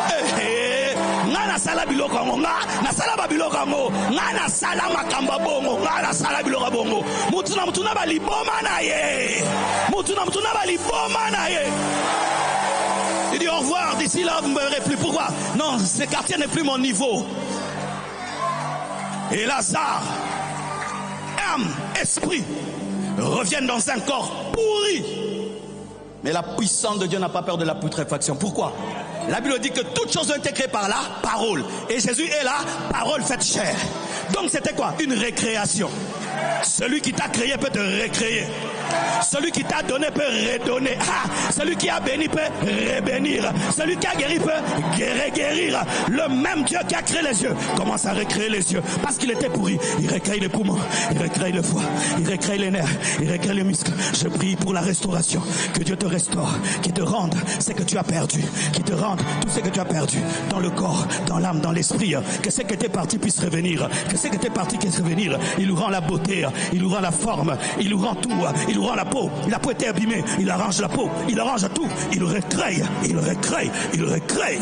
Ngana sala biloko ngo na sala ba biloko ngo ngana sala makamba bongo ngana sala biloko bongo mutuna bali boma na ye mutuna bali boma na ye. Il dit au revoir, d'ici là vous ne me verrez plus. Pourquoi? Non, ce quartier n'est plus mon niveau. Et Lazare, âme, esprit, reviennent dans un corps pourri. Mais la puissance de Dieu n'a pas peur de la putréfaction. Pourquoi? La Bible dit que toutes choses ont été créées par la parole. Et Jésus est la parole faite chair. Donc c'était quoi? Une récréation. Celui qui t'a créé peut te récréer. Celui qui t'a donné peut redonner. Celui qui a béni peut rebénir. Celui qui a guéri peut guérir. Le même Dieu qui a créé les yeux commence à recréer les yeux. Parce qu'il était pourri. Il recrée les poumons, il recrée le foie, il recrée les nerfs, il recrée les muscles. Je prie pour la restauration. Que Dieu te restaure, qu'il te rende ce que tu as perdu, qu'il te rende tout ce que tu as perdu dans le corps, dans l'âme, dans l'esprit. Que ce qui était parti puisse revenir. Que ce qui était parti puisse revenir. Il nous rend la beauté, il nous rend la forme, il nous rend tout, il nous rend la peau. La peau était abîmée, il arrange la peau, il arrange tout, il recrée, il recrée, il recrée.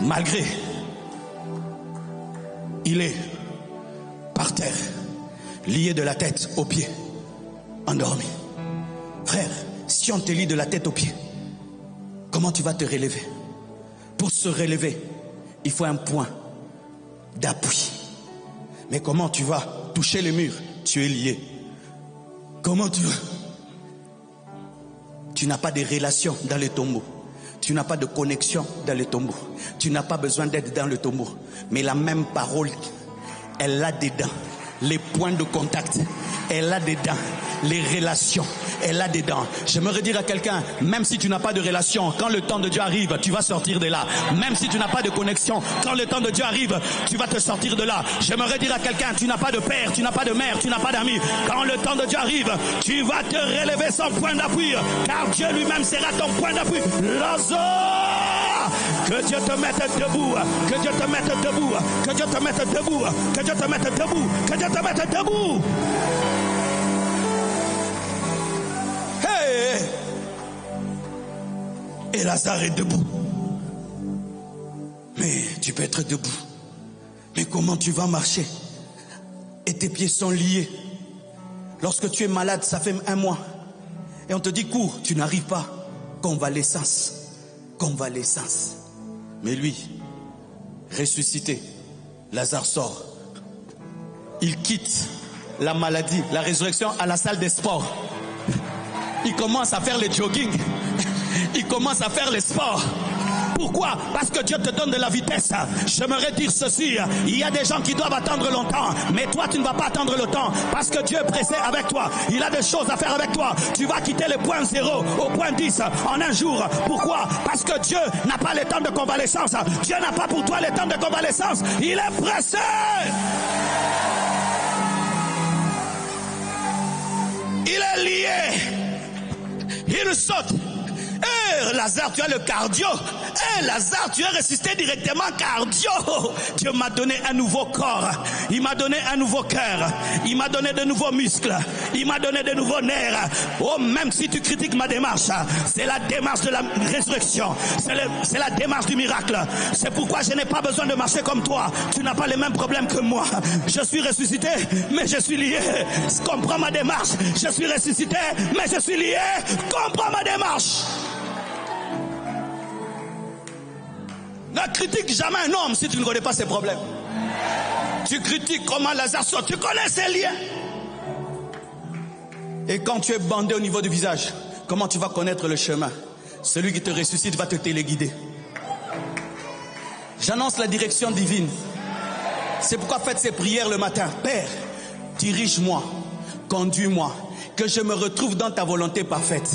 Malgré, il est par terre, lié de la tête aux pieds, endormi. Frère, si on te lie de la tête aux pieds, comment tu vas te relever? Pour se relever, il faut un point d'appui. Mais comment tu vas toucher le mur? Tu es lié. Comment tu vas? Tu n'as pas de relation dans le tombeau. Tu n'as pas de connexion dans le tombeau. Tu n'as pas besoin d'être dans le tombeau. Mais la même parole, elle a dedans les points de contact. Elle a dedans les relations. Elle a dedans. J'aimerais dire à quelqu'un, même si tu n'as pas de relation, quand le temps de Dieu arrive, tu vas sortir de là. Même si tu n'as pas de connexion, quand le temps de Dieu arrive, tu vas te sortir de là. J'aimerais dire à quelqu'un, tu n'as pas de père, tu n'as pas de mère, tu n'as pas d'amis. Quand le temps de Dieu arrive, tu vas te relever sans point d'appui, car Dieu lui-même sera ton point d'appui. Lazare, que Dieu te mette debout, que Dieu te mette debout, que Dieu te mette debout, que Dieu te mette debout, que Dieu te mette debout. Et Lazare est debout. Mais tu peux être debout. Mais comment tu vas marcher? Et tes pieds sont liés. Lorsque tu es malade, ça fait 1 mois. Et on te dit cours, tu n'arrives pas. Convalescence. Convalescence. Mais lui, ressuscité, Lazare sort. Il quitte la maladie, la résurrection à la salle des sports. Il commence à faire le jogging. Il commence à faire le sport. Pourquoi? Parce que Dieu te donne de la vitesse. J'aimerais dire ceci, il y a des gens qui doivent attendre longtemps, mais toi tu ne vas pas attendre le temps, parce que Dieu est pressé avec toi. Il a des choses à faire avec toi. Tu vas quitter le point 0 au point 10 en 1 jour. Pourquoi? Parce que Dieu n'a pas le temps de convalescence. Dieu n'a pas pour toi le temps de convalescence. Il est pressé. Il est lié. Il saute. Lazare, tu as le cardio. Lazare, tu es ressuscité directement cardio. Dieu m'a donné un nouveau corps. Il m'a donné un nouveau cœur. Il m'a donné de nouveaux muscles. Il m'a donné de nouveaux nerfs. Oh, même si tu critiques ma démarche, c'est la démarche de la résurrection. C'est la démarche du miracle. C'est pourquoi je n'ai pas besoin de marcher comme toi. Tu n'as pas les mêmes problèmes que moi. Je suis ressuscité, mais je suis lié. Comprends ma démarche. Je suis ressuscité, mais je suis lié. Comprends ma démarche. Ne critique jamais un homme si tu ne connais pas ses problèmes. Tu critiques comment Lazare sort. Tu connais ses liens. Et quand tu es bandé au niveau du visage, comment tu vas connaître le chemin? celui qui te ressuscite va te téléguider. J'annonce la direction divine. C'est pourquoi faites ces prières le matin. Père, dirige-moi, conduis-moi, que je me retrouve dans ta volonté parfaite.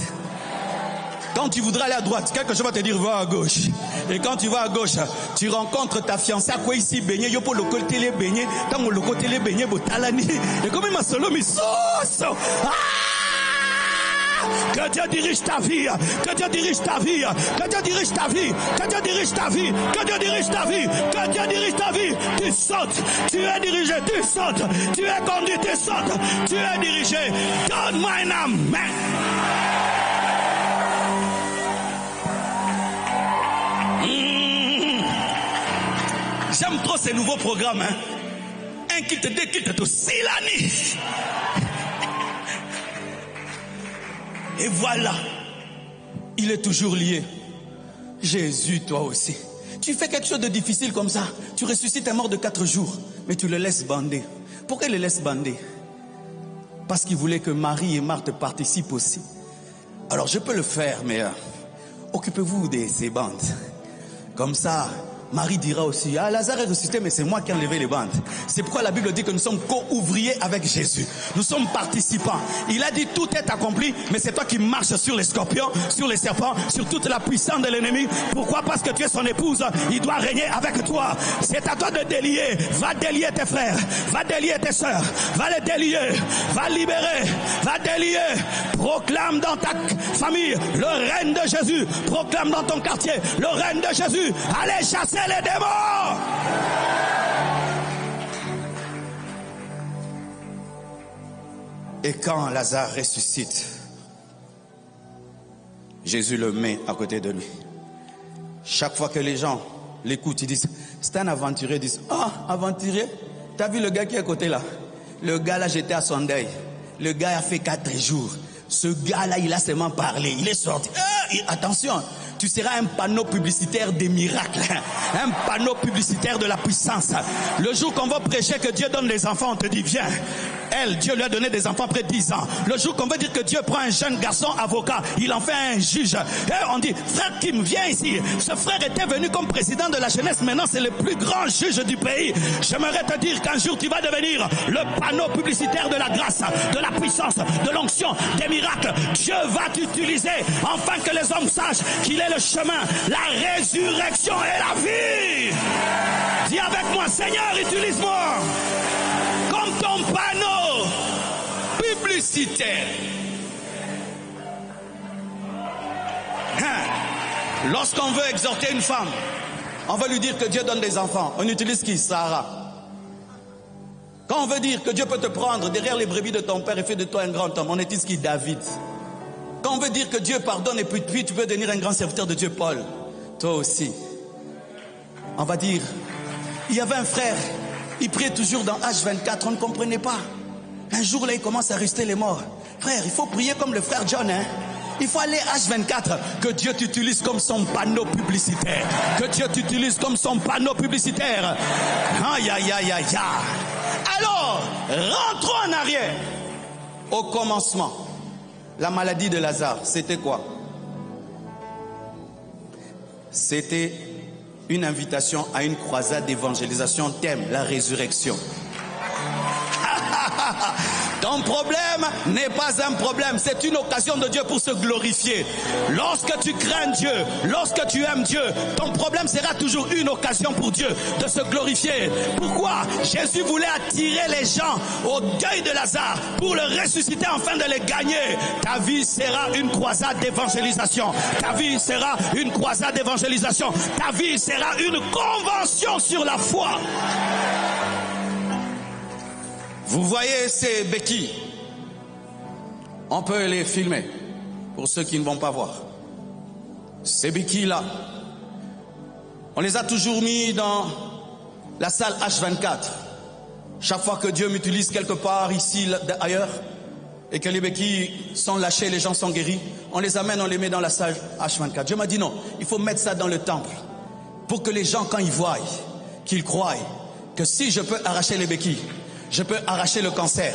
Quand tu voudras aller à droite, quelque chose va te dire va à gauche. Et quand tu vas à gauche, tu rencontres ta fiancée. À quoi ici baigner? Yo pour le côté les baigner. Tant le côté les baigner, botalani. Et comme il m'a solo mis sauce. Que Dieu dirige ta vie, que Dieu dirige ta vie, que Dieu dirige ta vie, que Dieu dirige ta vie, que Dieu dirige ta vie, que Dieu dirige ta vie. Tu sautes, tu es dirigé, tu sautes, tu es conduit, tu sautes, tu es dirigé. Donne-moi un amen. J'aime trop ces nouveaux programmes. Un kilt, deux kilts, tout silani. Et voilà, il est toujours lié. Jésus, toi aussi. Tu fais quelque chose de difficile comme ça. Tu ressuscites un mort de 4 jours, mais tu le laisses bander. Pourquoi il le laisse bander? Parce qu'il voulait que Marie et Marthe participent aussi. Alors je peux le faire, mais occupez-vous de ces bandes. Comme ça, Marie dira aussi, ah, Lazare est ressuscité, mais c'est moi qui ai enlevé les bandes. C'est pourquoi la Bible dit que nous sommes co-ouvriers avec Jésus. Nous sommes participants. Il a dit, tout est accompli, mais c'est toi qui marches sur les scorpions, sur les serpents, sur toute la puissance de l'ennemi. Pourquoi? Parce que tu es son épouse. Il doit régner avec toi. C'est à toi de délier. Va délier tes frères. Va délier tes sœurs. Va les délier. Va libérer. Va délier. Proclame dans ta famille le règne de Jésus. Proclame dans ton quartier le règne de Jésus. Allez chasser les démons. Et quand Lazare ressuscite, Jésus le met à côté de lui. Chaque fois que les gens l'écoutent, ils disent, c'est un aventurier. Ils disent, ah, aventurier, t'as vu le gars qui est à côté là? Le gars là, j'étais à son deuil. Le gars a fait 4 jours. Ce gars là, il a seulement parlé. Il est sorti. Attention, tu seras un panneau publicitaire des miracles. Un panneau publicitaire de la puissance. Le jour qu'on va prêcher que Dieu donne les enfants, on te dit, viens. Elle, Dieu lui a donné des enfants après 10 ans. Le jour qu'on veut dire que Dieu prend un jeune garçon avocat, il en fait un juge. Et on dit, frère Kim, viens ici. Ce frère était venu comme président de la jeunesse. Maintenant, c'est le plus grand juge du pays. J'aimerais te dire qu'un jour, tu vas devenir le panneau publicitaire de la grâce, de la puissance, de l'onction, des miracles. Dieu va t'utiliser afin que les hommes sachent qu'il est le chemin, la résurrection et la vie. Dis avec moi, Seigneur, utilise-moi comme ton panneau publicitaire. Lorsqu'on veut exhorter une femme, on veut lui dire que Dieu donne des enfants. On utilise qui? Sarah. Quand on veut dire que Dieu peut te prendre derrière les brebis de ton père et faire de toi un grand homme, on utilise qui? David. Quand on veut dire que Dieu pardonne et puis tu peux devenir un grand serviteur de Dieu, Paul. Toi aussi. On va dire, il y avait un frère, il priait toujours dans H24, on ne comprenait pas. Un jour là, il commence à rester les morts. Frère, il faut prier comme le frère John, hein. Il faut aller H24, que Dieu t'utilise comme son panneau publicitaire. Que Dieu t'utilise comme son panneau publicitaire. Aïe, aïe, aïe, aïe, aïe. Alors, rentrons en arrière. Au commencement, la maladie de Lazare, c'était quoi? C'était une invitation à une croisade d'évangélisation, thème, la résurrection. Ton problème n'est pas un problème, c'est une occasion de Dieu pour se glorifier. Lorsque tu crains Dieu, lorsque tu aimes Dieu, ton problème sera toujours une occasion pour Dieu de se glorifier. Pourquoi? Jésus voulait attirer les gens au deuil de Lazare pour le ressusciter afin de les gagner. Ta vie sera une croisade d'évangélisation. Ta vie sera une croisade d'évangélisation. Ta vie sera une convention sur la foi. Vous voyez ces béquilles, on peut les filmer pour ceux qui ne vont pas voir. Ces béquilles-là, on les a toujours mis dans la salle H24. Chaque fois que Dieu m'utilise quelque part, ici, ailleurs, et que les béquilles sont lâchées, les gens sont guéris, on les amène, on les met dans la salle H24. Dieu m'a dit non, il faut mettre ça dans le temple pour que les gens, quand ils voient, qu'ils croient que si je peux arracher les béquilles, je peux arracher le cancer.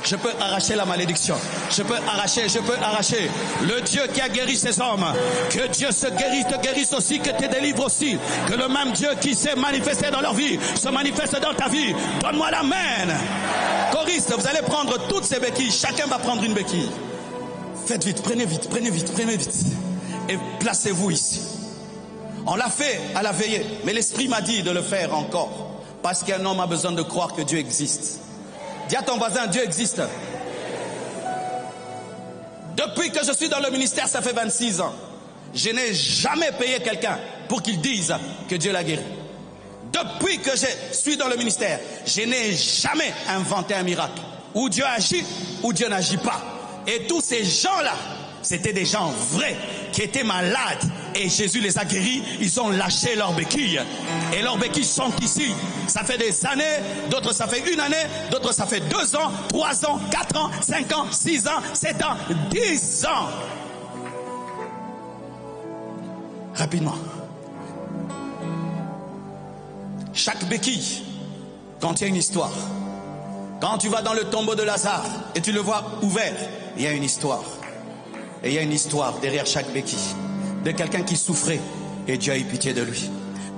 je peux arracher la malédiction. Je peux arracher. Le Dieu qui a guéri ces hommes, que Dieu te guérisse aussi, que te délivre aussi. Que le même Dieu qui s'est manifesté dans leur vie, se manifeste dans ta vie. Donne-moi l'amen. Choriste, vous allez prendre toutes ces béquilles. Chacun va prendre une béquille. Faites vite, prenez vite. Et placez-vous ici. On l'a fait à la veillée, mais l'Esprit m'a dit de le faire encore. Parce qu'un homme a besoin de croire que Dieu existe. Dis à ton voisin, Dieu existe. Depuis que je suis dans le ministère, ça fait 26 ans. Je n'ai jamais payé quelqu'un pour qu'il dise que Dieu l'a guéri. Depuis que je suis dans le ministère, je n'ai jamais inventé un miracle. Où Dieu agit, ou Dieu n'agit pas. Et tous ces gens-là, c'était des gens vrais, qui étaient malades. Et Jésus les a guéris, ils ont lâché leurs béquilles. Et leurs béquilles sont ici. Ça fait des années, d'autres ça fait 1 année, d'autres ça fait 2 ans, 3 ans, 4 ans, 5 ans, 6 ans, 7 ans, 10 ans. Rapidement. Chaque béquille contient une histoire. Quand tu vas dans le tombeau de Lazare et tu le vois ouvert, il y a une histoire. Et il y a une histoire derrière chaque béquille. De quelqu'un qui souffrait et Dieu a eu pitié de lui.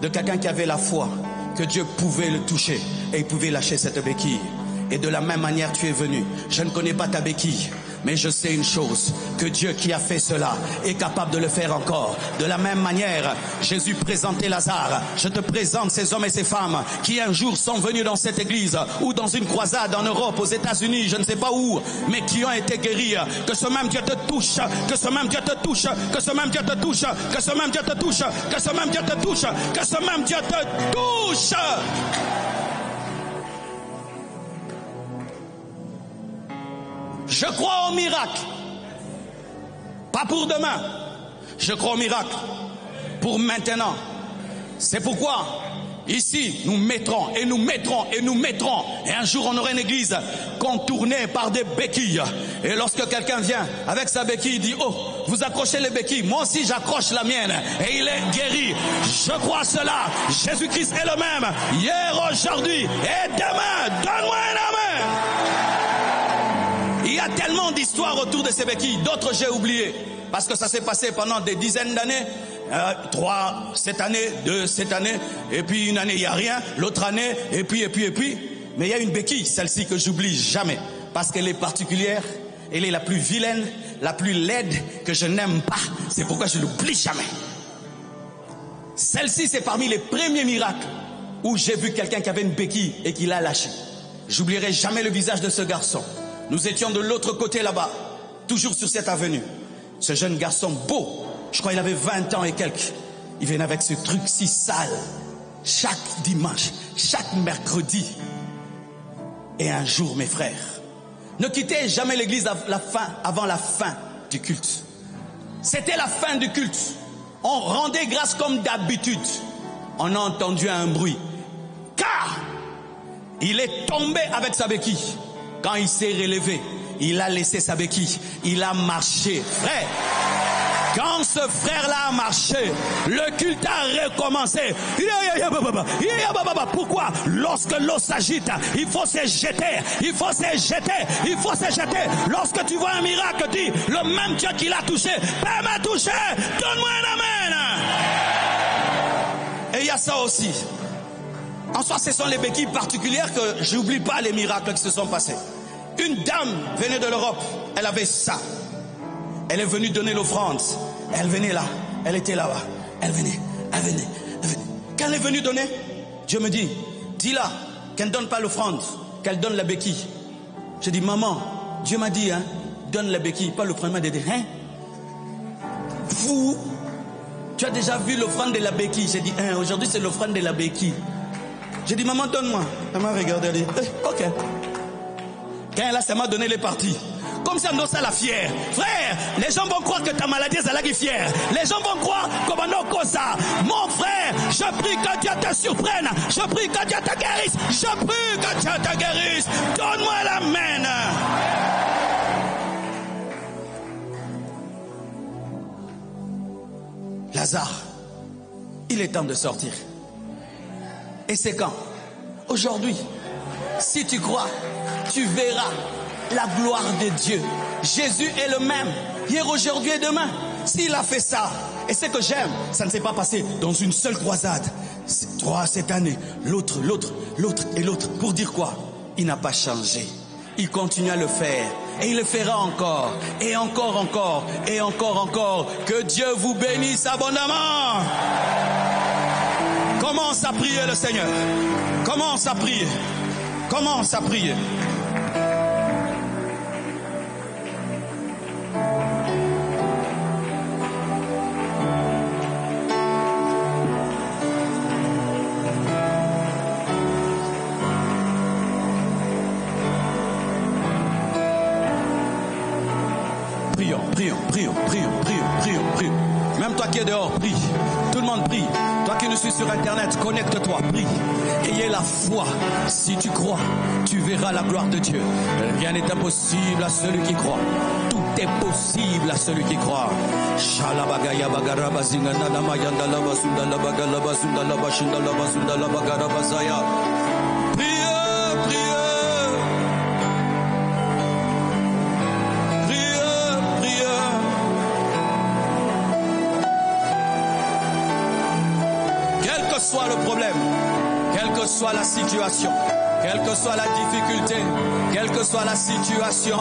De quelqu'un qui avait la foi que Dieu pouvait le toucher et il pouvait lâcher cette béquille. Et de la même manière tu es venu. Je ne connais pas ta béquille, mais je sais une chose, que Dieu qui a fait cela est capable de le faire encore. De la même manière, Jésus présentait Lazare. Je te présente ces hommes et ces femmes qui un jour sont venus dans cette église ou dans une croisade en Europe, aux États-Unis, je ne sais pas où, mais qui ont été guéris. Que ce même Dieu te touche, que ce même Dieu te touche, que ce même Dieu te touche, que ce même Dieu te touche, que ce même Dieu te touche, que ce même Dieu te touche. Je crois au miracle. Pas pour demain. Je crois au miracle. Pour maintenant. C'est pourquoi, ici, nous mettrons. Et un jour, on aura une église contournée par des béquilles. Et lorsque quelqu'un vient avec sa béquille, il dit, oh, vous accrochez les béquilles. Moi aussi, j'accroche la mienne. Et il est guéri. Je crois cela. Jésus-Christ est le même. Hier, aujourd'hui et demain. Donne-moi un amen. Il y a tellement d'histoires autour de ces béquilles. D'autres, j'ai oublié. Parce que ça s'est passé pendant des dizaines d'années. 3 cette année, 2 cette année. Et puis une année, il n'y a rien. L'autre année, et puis. Mais il y a une béquille, celle-ci que j'oublie jamais. Parce qu'elle est particulière. Elle est la plus vilaine, la plus laide, que je n'aime pas. C'est pourquoi je ne l'oublie jamais. Celle-ci, c'est parmi les premiers miracles où j'ai vu quelqu'un qui avait une béquille et qui l'a lâchée. J'oublierai jamais le visage de ce garçon. Nous étions de l'autre côté là-bas, toujours sur cette avenue. Ce jeune garçon beau, je crois qu'il avait 20 ans et quelques. Il venait avec ce truc si sale. Chaque dimanche, chaque mercredi. Et un jour, mes frères, ne quittez jamais l'église avant la fin du culte. C'était la fin du culte. On rendait grâce comme d'habitude. On a entendu un bruit. Car il est tombé avec sa béquille. Quand il s'est relevé, il a laissé sa béquille. Il a marché. Frère, quand ce frère-là a marché, le culte a recommencé. Pourquoi? Lorsque l'eau s'agite, il faut se jeter. Il faut se jeter. Il faut se jeter. Lorsque tu vois un miracle, dis, le même Dieu qui l'a touché peut me toucher. Donne-moi un amen. Et il y a ça aussi. En soi, ce sont les béquilles particulières que j'oublie pas les miracles qui se sont passés. Une dame venait de l'Europe, elle avait ça. Elle est venue donner l'offrande. Elle venait là, elle était là-bas. Elle venait. Quand elle est venue donner, Dieu me dit, dis-la qu'elle ne donne pas l'offrande, qu'elle donne la béquille. Je dis, maman, Dieu m'a dit, hein, donne la béquille, pas l'offrande des hein? Fou, tu as déjà vu l'offrande de la béquille? J'ai dit, hein, aujourd'hui c'est l'offrande de la béquille. J'ai dit, maman, donne-moi. Elle m'a regardé, elle dit, ok. Quand elle a, ça m'a donné les parties. Comme ça, nous, ça la fière. Frère, les gens vont croire que ta maladie, c'est la qui est fière. Les gens vont croire comme un autre ça. Mon frère, je prie que Dieu te surprenne. Je prie que Dieu te guérisse. Je prie que Dieu te guérisse. Donne-moi l'amen. Lazare, il est temps de sortir. Et c'est quand? Aujourd'hui. Si tu crois, tu verras la gloire de Dieu. Jésus est le même, hier, aujourd'hui et demain. S'il a fait ça, et ce que j'aime, ça ne s'est pas passé dans une seule croisade. 3 cette année, l'autre et l'autre. Pour dire quoi? Il n'a pas changé. Il continue à le faire. Et il le fera encore. Et encore. Et encore. Que Dieu vous bénisse abondamment. Commence à prier le Seigneur. Commence à prier. Prions. Même toi qui es dehors, prie. Tout le monde prie. Toi qui nous suis sur Internet, connecte-toi, prie. Ayez la foi. Si tu crois, tu verras la gloire de Dieu. Rien n'est impossible à celui qui croit. Tout est possible à celui qui croit. Soit le problème, quelle que soit la situation, quelle que soit la difficulté, quelle que soit la situation,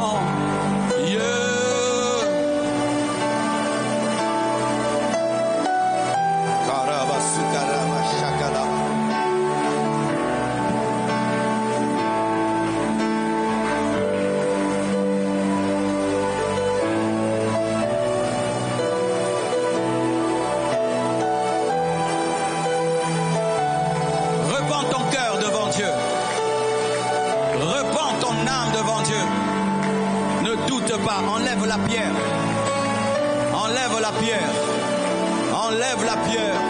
enlève la pierre.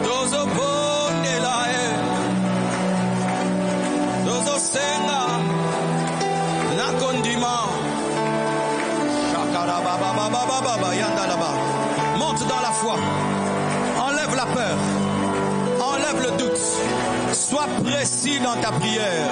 Dozo bonelae, dozo senga, nakondima, shakara baba yandalaba. Monte dans la foi. Enlève la peur, enlève le doute, sois précis dans ta prière.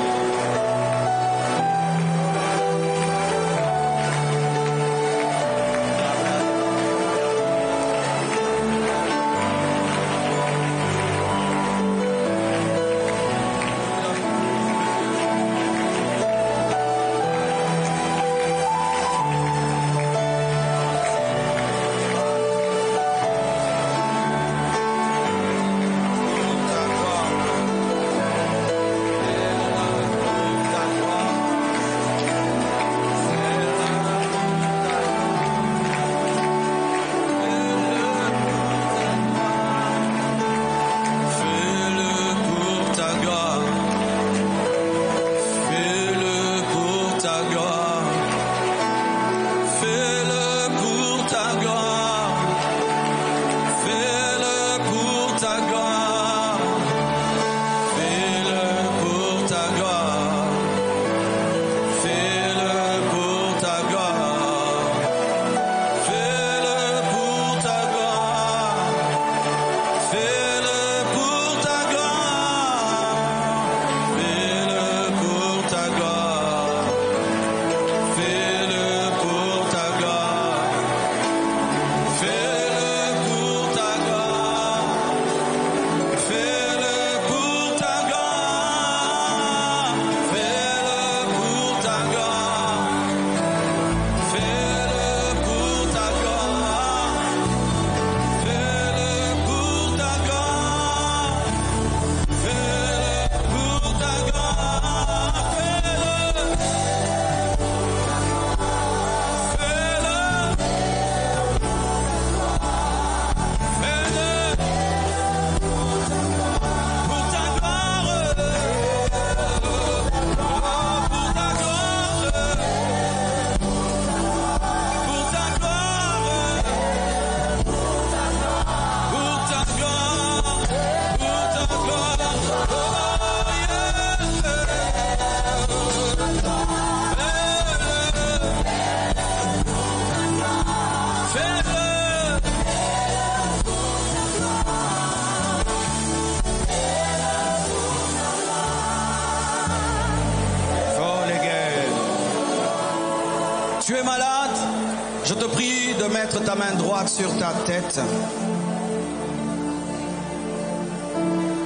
Je te prie de mettre ta main droite sur ta tête.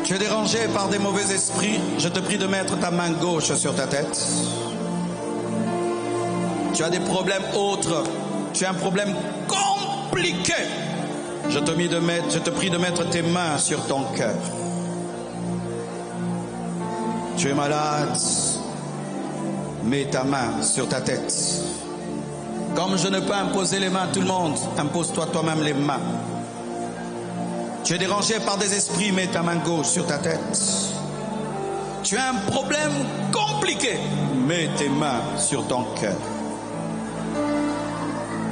Tu es dérangé par des mauvais esprits. Je te prie de mettre ta main gauche sur ta tête. Tu as des problèmes autres. Tu as un problème compliqué. Je te prie de mettre tes mains sur ton cœur. Tu es malade. Mets ta main sur ta tête. Comme je ne peux imposer les mains à tout le monde, impose-toi toi-même les mains. Tu es dérangé par des esprits, mets ta main gauche sur ta tête. Tu as un problème compliqué, mets tes mains sur ton cœur.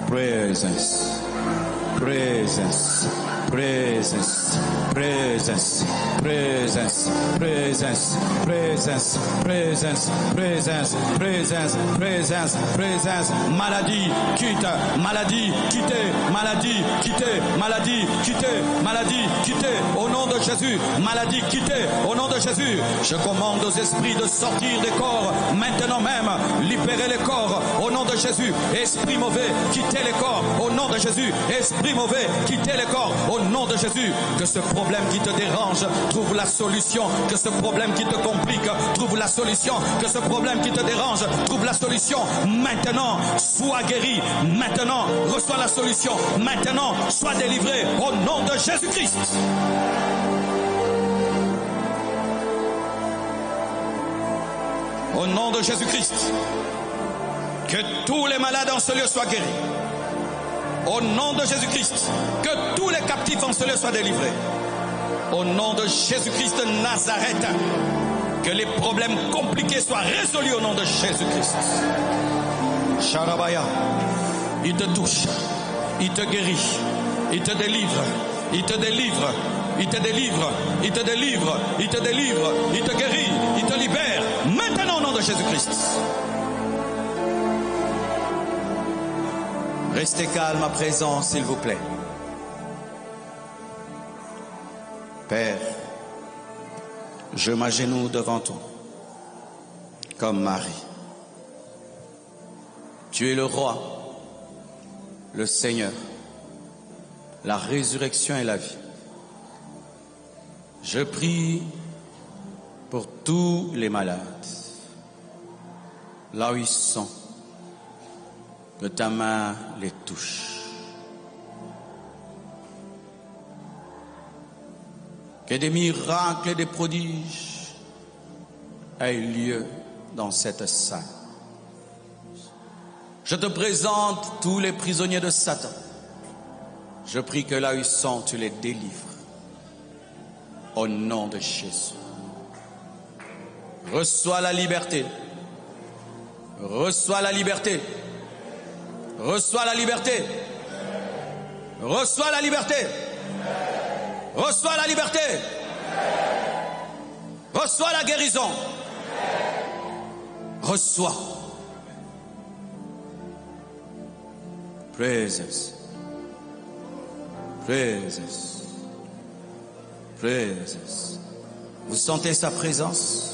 Presence, presence, presence, presence, presence, presence, presence, presence, presence, presence, presence, presence. Maladie, quitte, maladie, quittez, maladie, quittez, maladie, quittez, maladie, quittez. Au nom de Jésus, maladie, quittez. Au nom de Jésus, je commande aux esprits de sortir des corps. Maintenant même, libérez les corps. Au nom de Jésus, esprit mauvais, quittez les corps. Au nom de Jésus, esprit mauvais, quittez les corps. Au nom de Jésus, que ce problème qui te dérange trouve la solution. Que ce problème qui te complique trouve la solution. Que ce problème qui te dérange trouve la solution. Maintenant, sois guéri. Maintenant, reçois la solution. Maintenant, sois délivré. Au nom de Jésus-Christ. Au nom de Jésus-Christ. Que tous les malades en ce lieu soient guéris. Au nom de Jésus-Christ, que tous les captifs en ce lieu soient délivrés. Au nom de Jésus-Christ de Nazareth, que les problèmes compliqués soient résolus au nom de Jésus-Christ. Sharabaya, il te touche, il te guérit, il te délivre, il te délivre, il te délivre, il te délivre, il te délivre, il te guérit, il te libère. Maintenant au nom de Jésus-Christ. Restez calme à présent, s'il vous plaît. Père, je m'agenouille devant toi, comme Marie. Tu es le roi, le Seigneur, la résurrection et la vie. Je prie pour tous les malades, là où ils sont. Que ta main les touche. Que des miracles et des prodiges aient lieu dans cette salle. Je te présente tous les prisonniers de Satan. Je prie que là où ils sont, tu les délivres. Au nom de Jésus. Reçois la liberté. Reçois la liberté. Reçois la liberté. Reçois la liberté. Reçois la liberté. Reçois la guérison. Reçois. Presence. Presence. Presence. Vous sentez sa présence?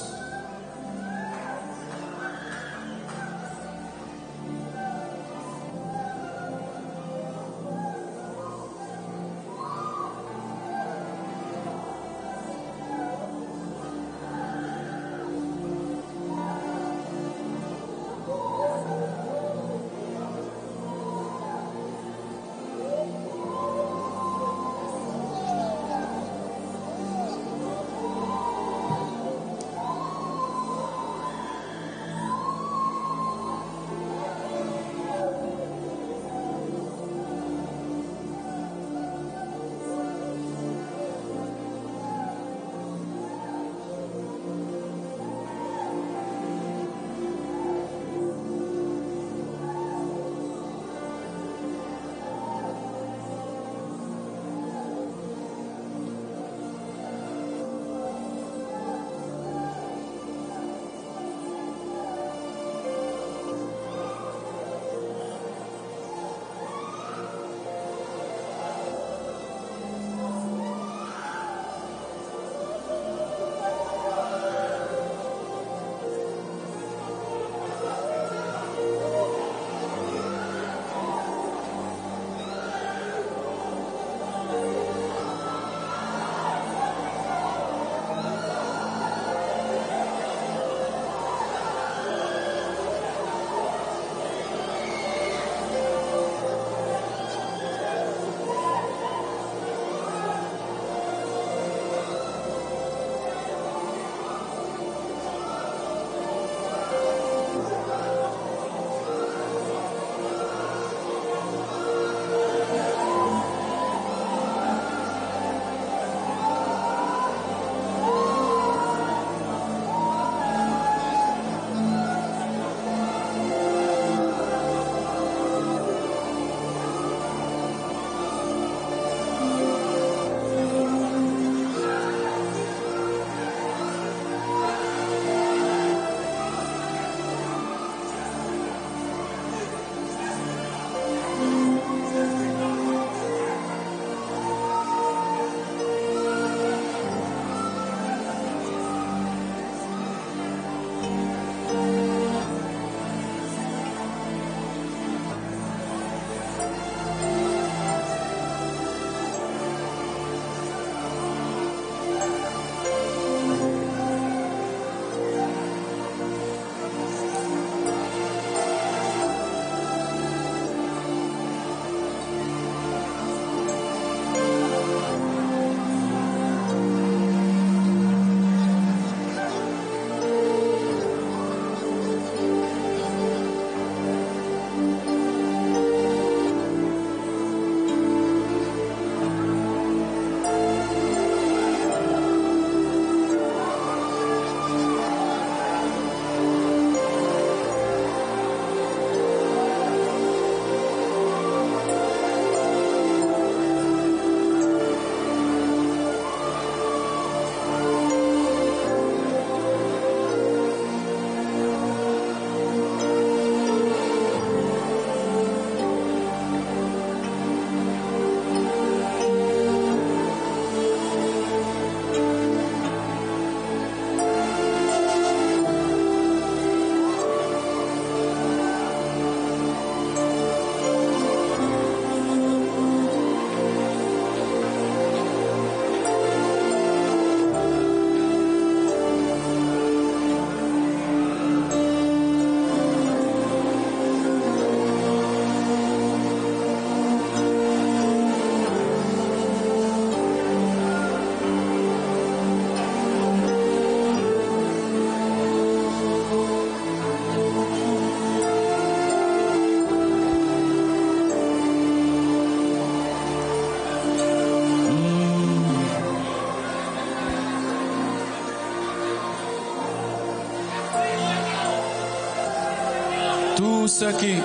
ceux qui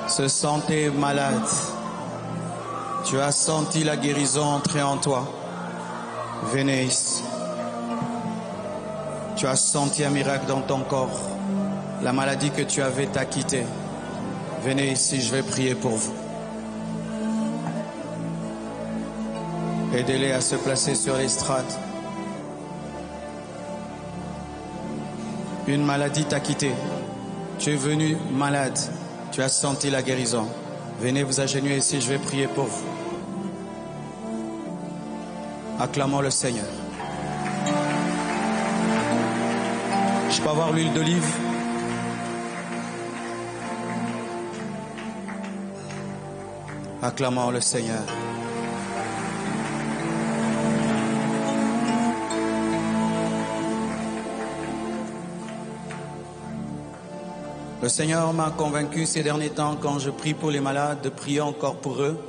se sentaient malades, tu as senti la guérison entrer en toi. Venez ici. Tu as senti un miracle dans ton corps. La maladie que tu avais t'a quitté. Venez ici, je vais prier pour vous. Aidez-les à se placer sur l'estrade. Une maladie t'a quitté. Tu es venu malade. Tu as senti la guérison. Venez vous agenouiller ici, je vais prier pour vous. Acclamons le Seigneur. Je peux avoir l'huile d'olive? Acclamons le Seigneur. Le Seigneur m'a convaincu ces derniers temps, quand je prie pour les malades, de prier encore pour eux.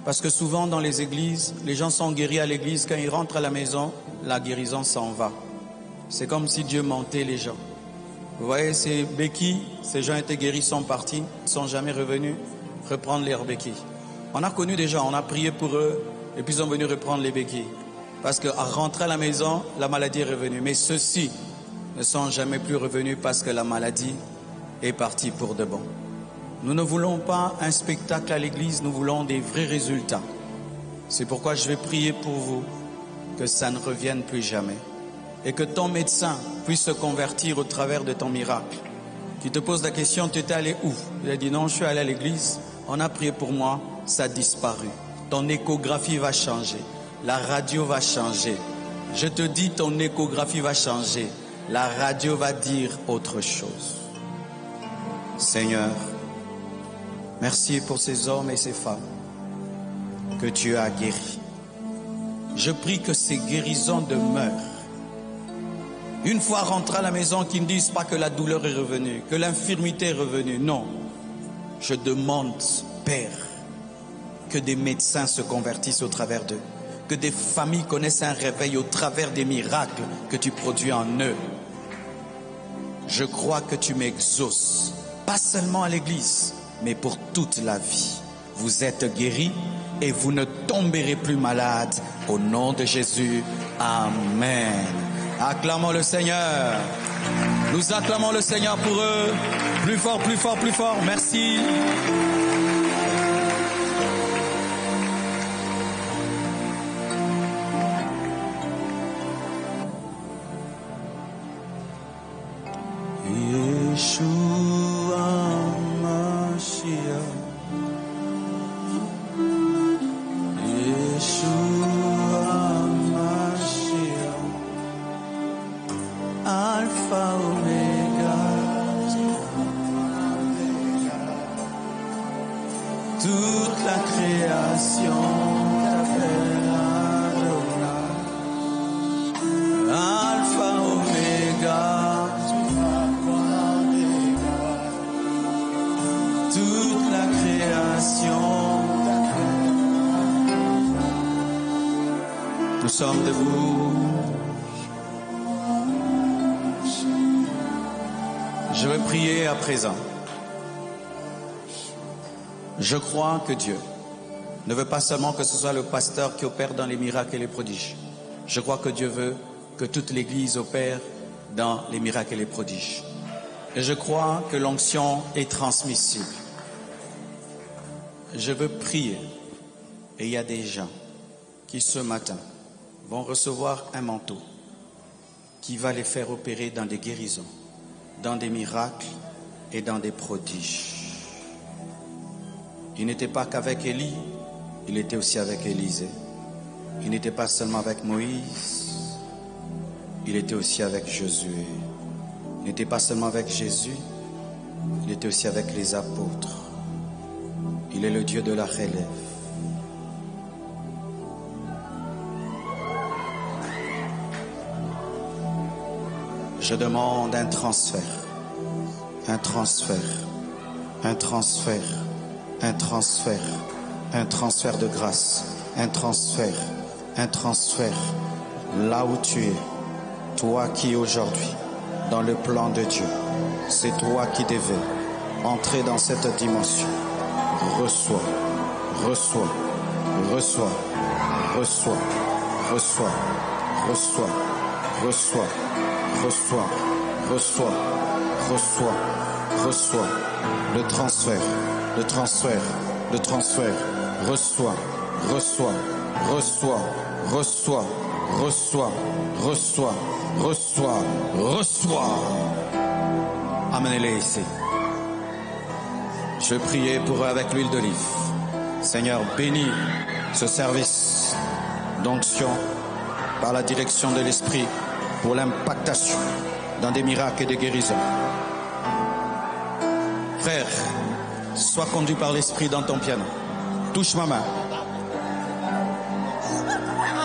Parce que souvent dans les églises, les gens sont guéris à l'église. Quand ils rentrent à la maison, la guérison s'en va. C'est comme si Dieu mentait les gens. Vous voyez, ces béquilles, ces gens étaient guéris, sont partis, ne sont jamais revenus reprendre leurs béquilles. On a connu des gens, on a prié pour eux, et puis ils sont venus reprendre les béquilles. Parce qu'à rentrer à la maison, la maladie est revenue. Mais ceux-ci ne sont jamais plus revenus parce que la maladie est partie pour de bon. Nous ne voulons pas un spectacle à l'église, nous voulons des vrais résultats. C'est pourquoi je vais prier pour vous, que ça ne revienne plus jamais. Et que ton médecin puisse se convertir au travers de ton miracle. Tu te poses la question, tu étais allé où? Il a dit non, je suis allé à l'église, on a prié pour moi, ça a disparu. Ton échographie va changer, la radio va changer. Je te dis, ton échographie va changer, la radio va dire autre chose. Seigneur, merci pour ces hommes et ces femmes que tu as guéris. Je prie que ces guérisons demeurent. Une fois rentrés à la maison, qu'ils ne disent pas que la douleur est revenue, que l'infirmité est revenue. Non. Je demande, Père, que des médecins se convertissent au travers d'eux. Que des familles connaissent un réveil au travers des miracles que tu produis en eux. Je crois que tu m'exauces, pas seulement à l'église, mais pour toute la vie. Vous êtes guéris et vous ne tomberez plus malade. Au nom de Jésus, Amen. Acclamons le Seigneur. Nous acclamons le Seigneur pour eux. Plus fort, plus fort, plus fort. Merci. Yeshua Mashiach. Alpha Omega, toute la création t'appelle Adonai. Alpha Omega, toute la création t'appelle. Nous sommes debout. Je vais prier à présent. Je crois que Dieu ne veut pas seulement que ce soit le pasteur qui opère dans les miracles et les prodiges. Je crois que Dieu veut que toute l'Église opère dans les miracles et les prodiges. Et je crois que l'onction est transmissible. Je veux prier. Et il y a des gens qui ce matin vont recevoir un manteau qui va les faire opérer dans des guérisons, dans des miracles et dans des prodiges. Il n'était pas qu'avec Élie, il était aussi avec Élisée. Il n'était pas seulement avec Moïse, il était aussi avec Josué. Il n'était pas seulement avec Jésus, il était aussi avec les apôtres. Il est le Dieu de la relève. Je demande un transfert, un transfert, un transfert, un transfert, un transfert de grâce, un transfert, là où tu es, toi qui aujourd'hui, dans le plan de Dieu, c'est toi qui devais entrer dans cette dimension. Reçois, reçois, reçois, reçois, reçois, reçois, reçois, reçois, reçois, reçois, reçois, le transfert, le transfert, le transfert, reçois, reçois, reçois, reçois, reçois, reçois, reçois, reçois. Amenez-les ici. Je priais pour eux avec l'huile d'olive. Seigneur, bénis ce service d'onction par la direction de l'Esprit pour l'impactation dans des miracles et des guérisons. Frère, sois conduit par l'Esprit dans ton piano. Touche ma main.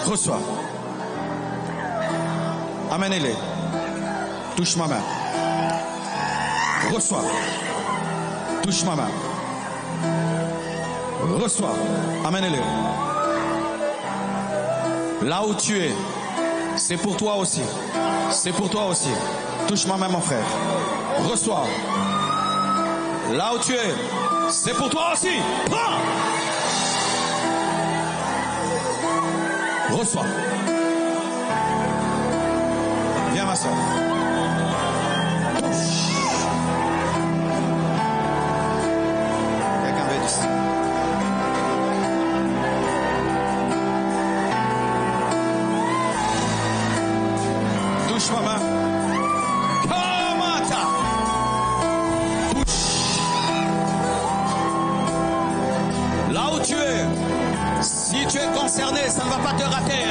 Reçois. Amenez-les. Touche ma main. Reçois. Touche ma main. Reçois. Amenez-les. Là où tu es, c'est pour toi aussi. C'est pour toi aussi. Touche ma main, mon frère. Reçois. Là où tu es, c'est pour toi aussi. Prends. Reçois. Viens, ma soeur. Quelqu'un veut ici. Touche ma main. Kamata. Touche. Là où tu es, si tu es concerné, ça ne va pas te rater.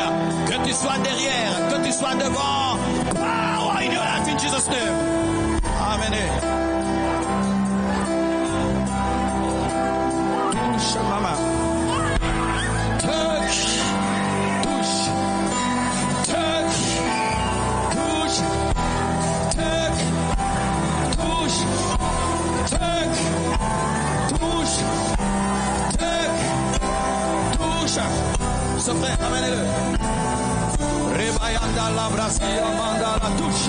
Que tu sois derrière, que tu sois devant. Power in your life in Jesus' name. Amen. Touche ma main. Touche. Touche. Touche. Touche. Touche. Touche. Touche. Touche. Ce frère, amenez-le. Rebayanda la Brasia, manda la touche.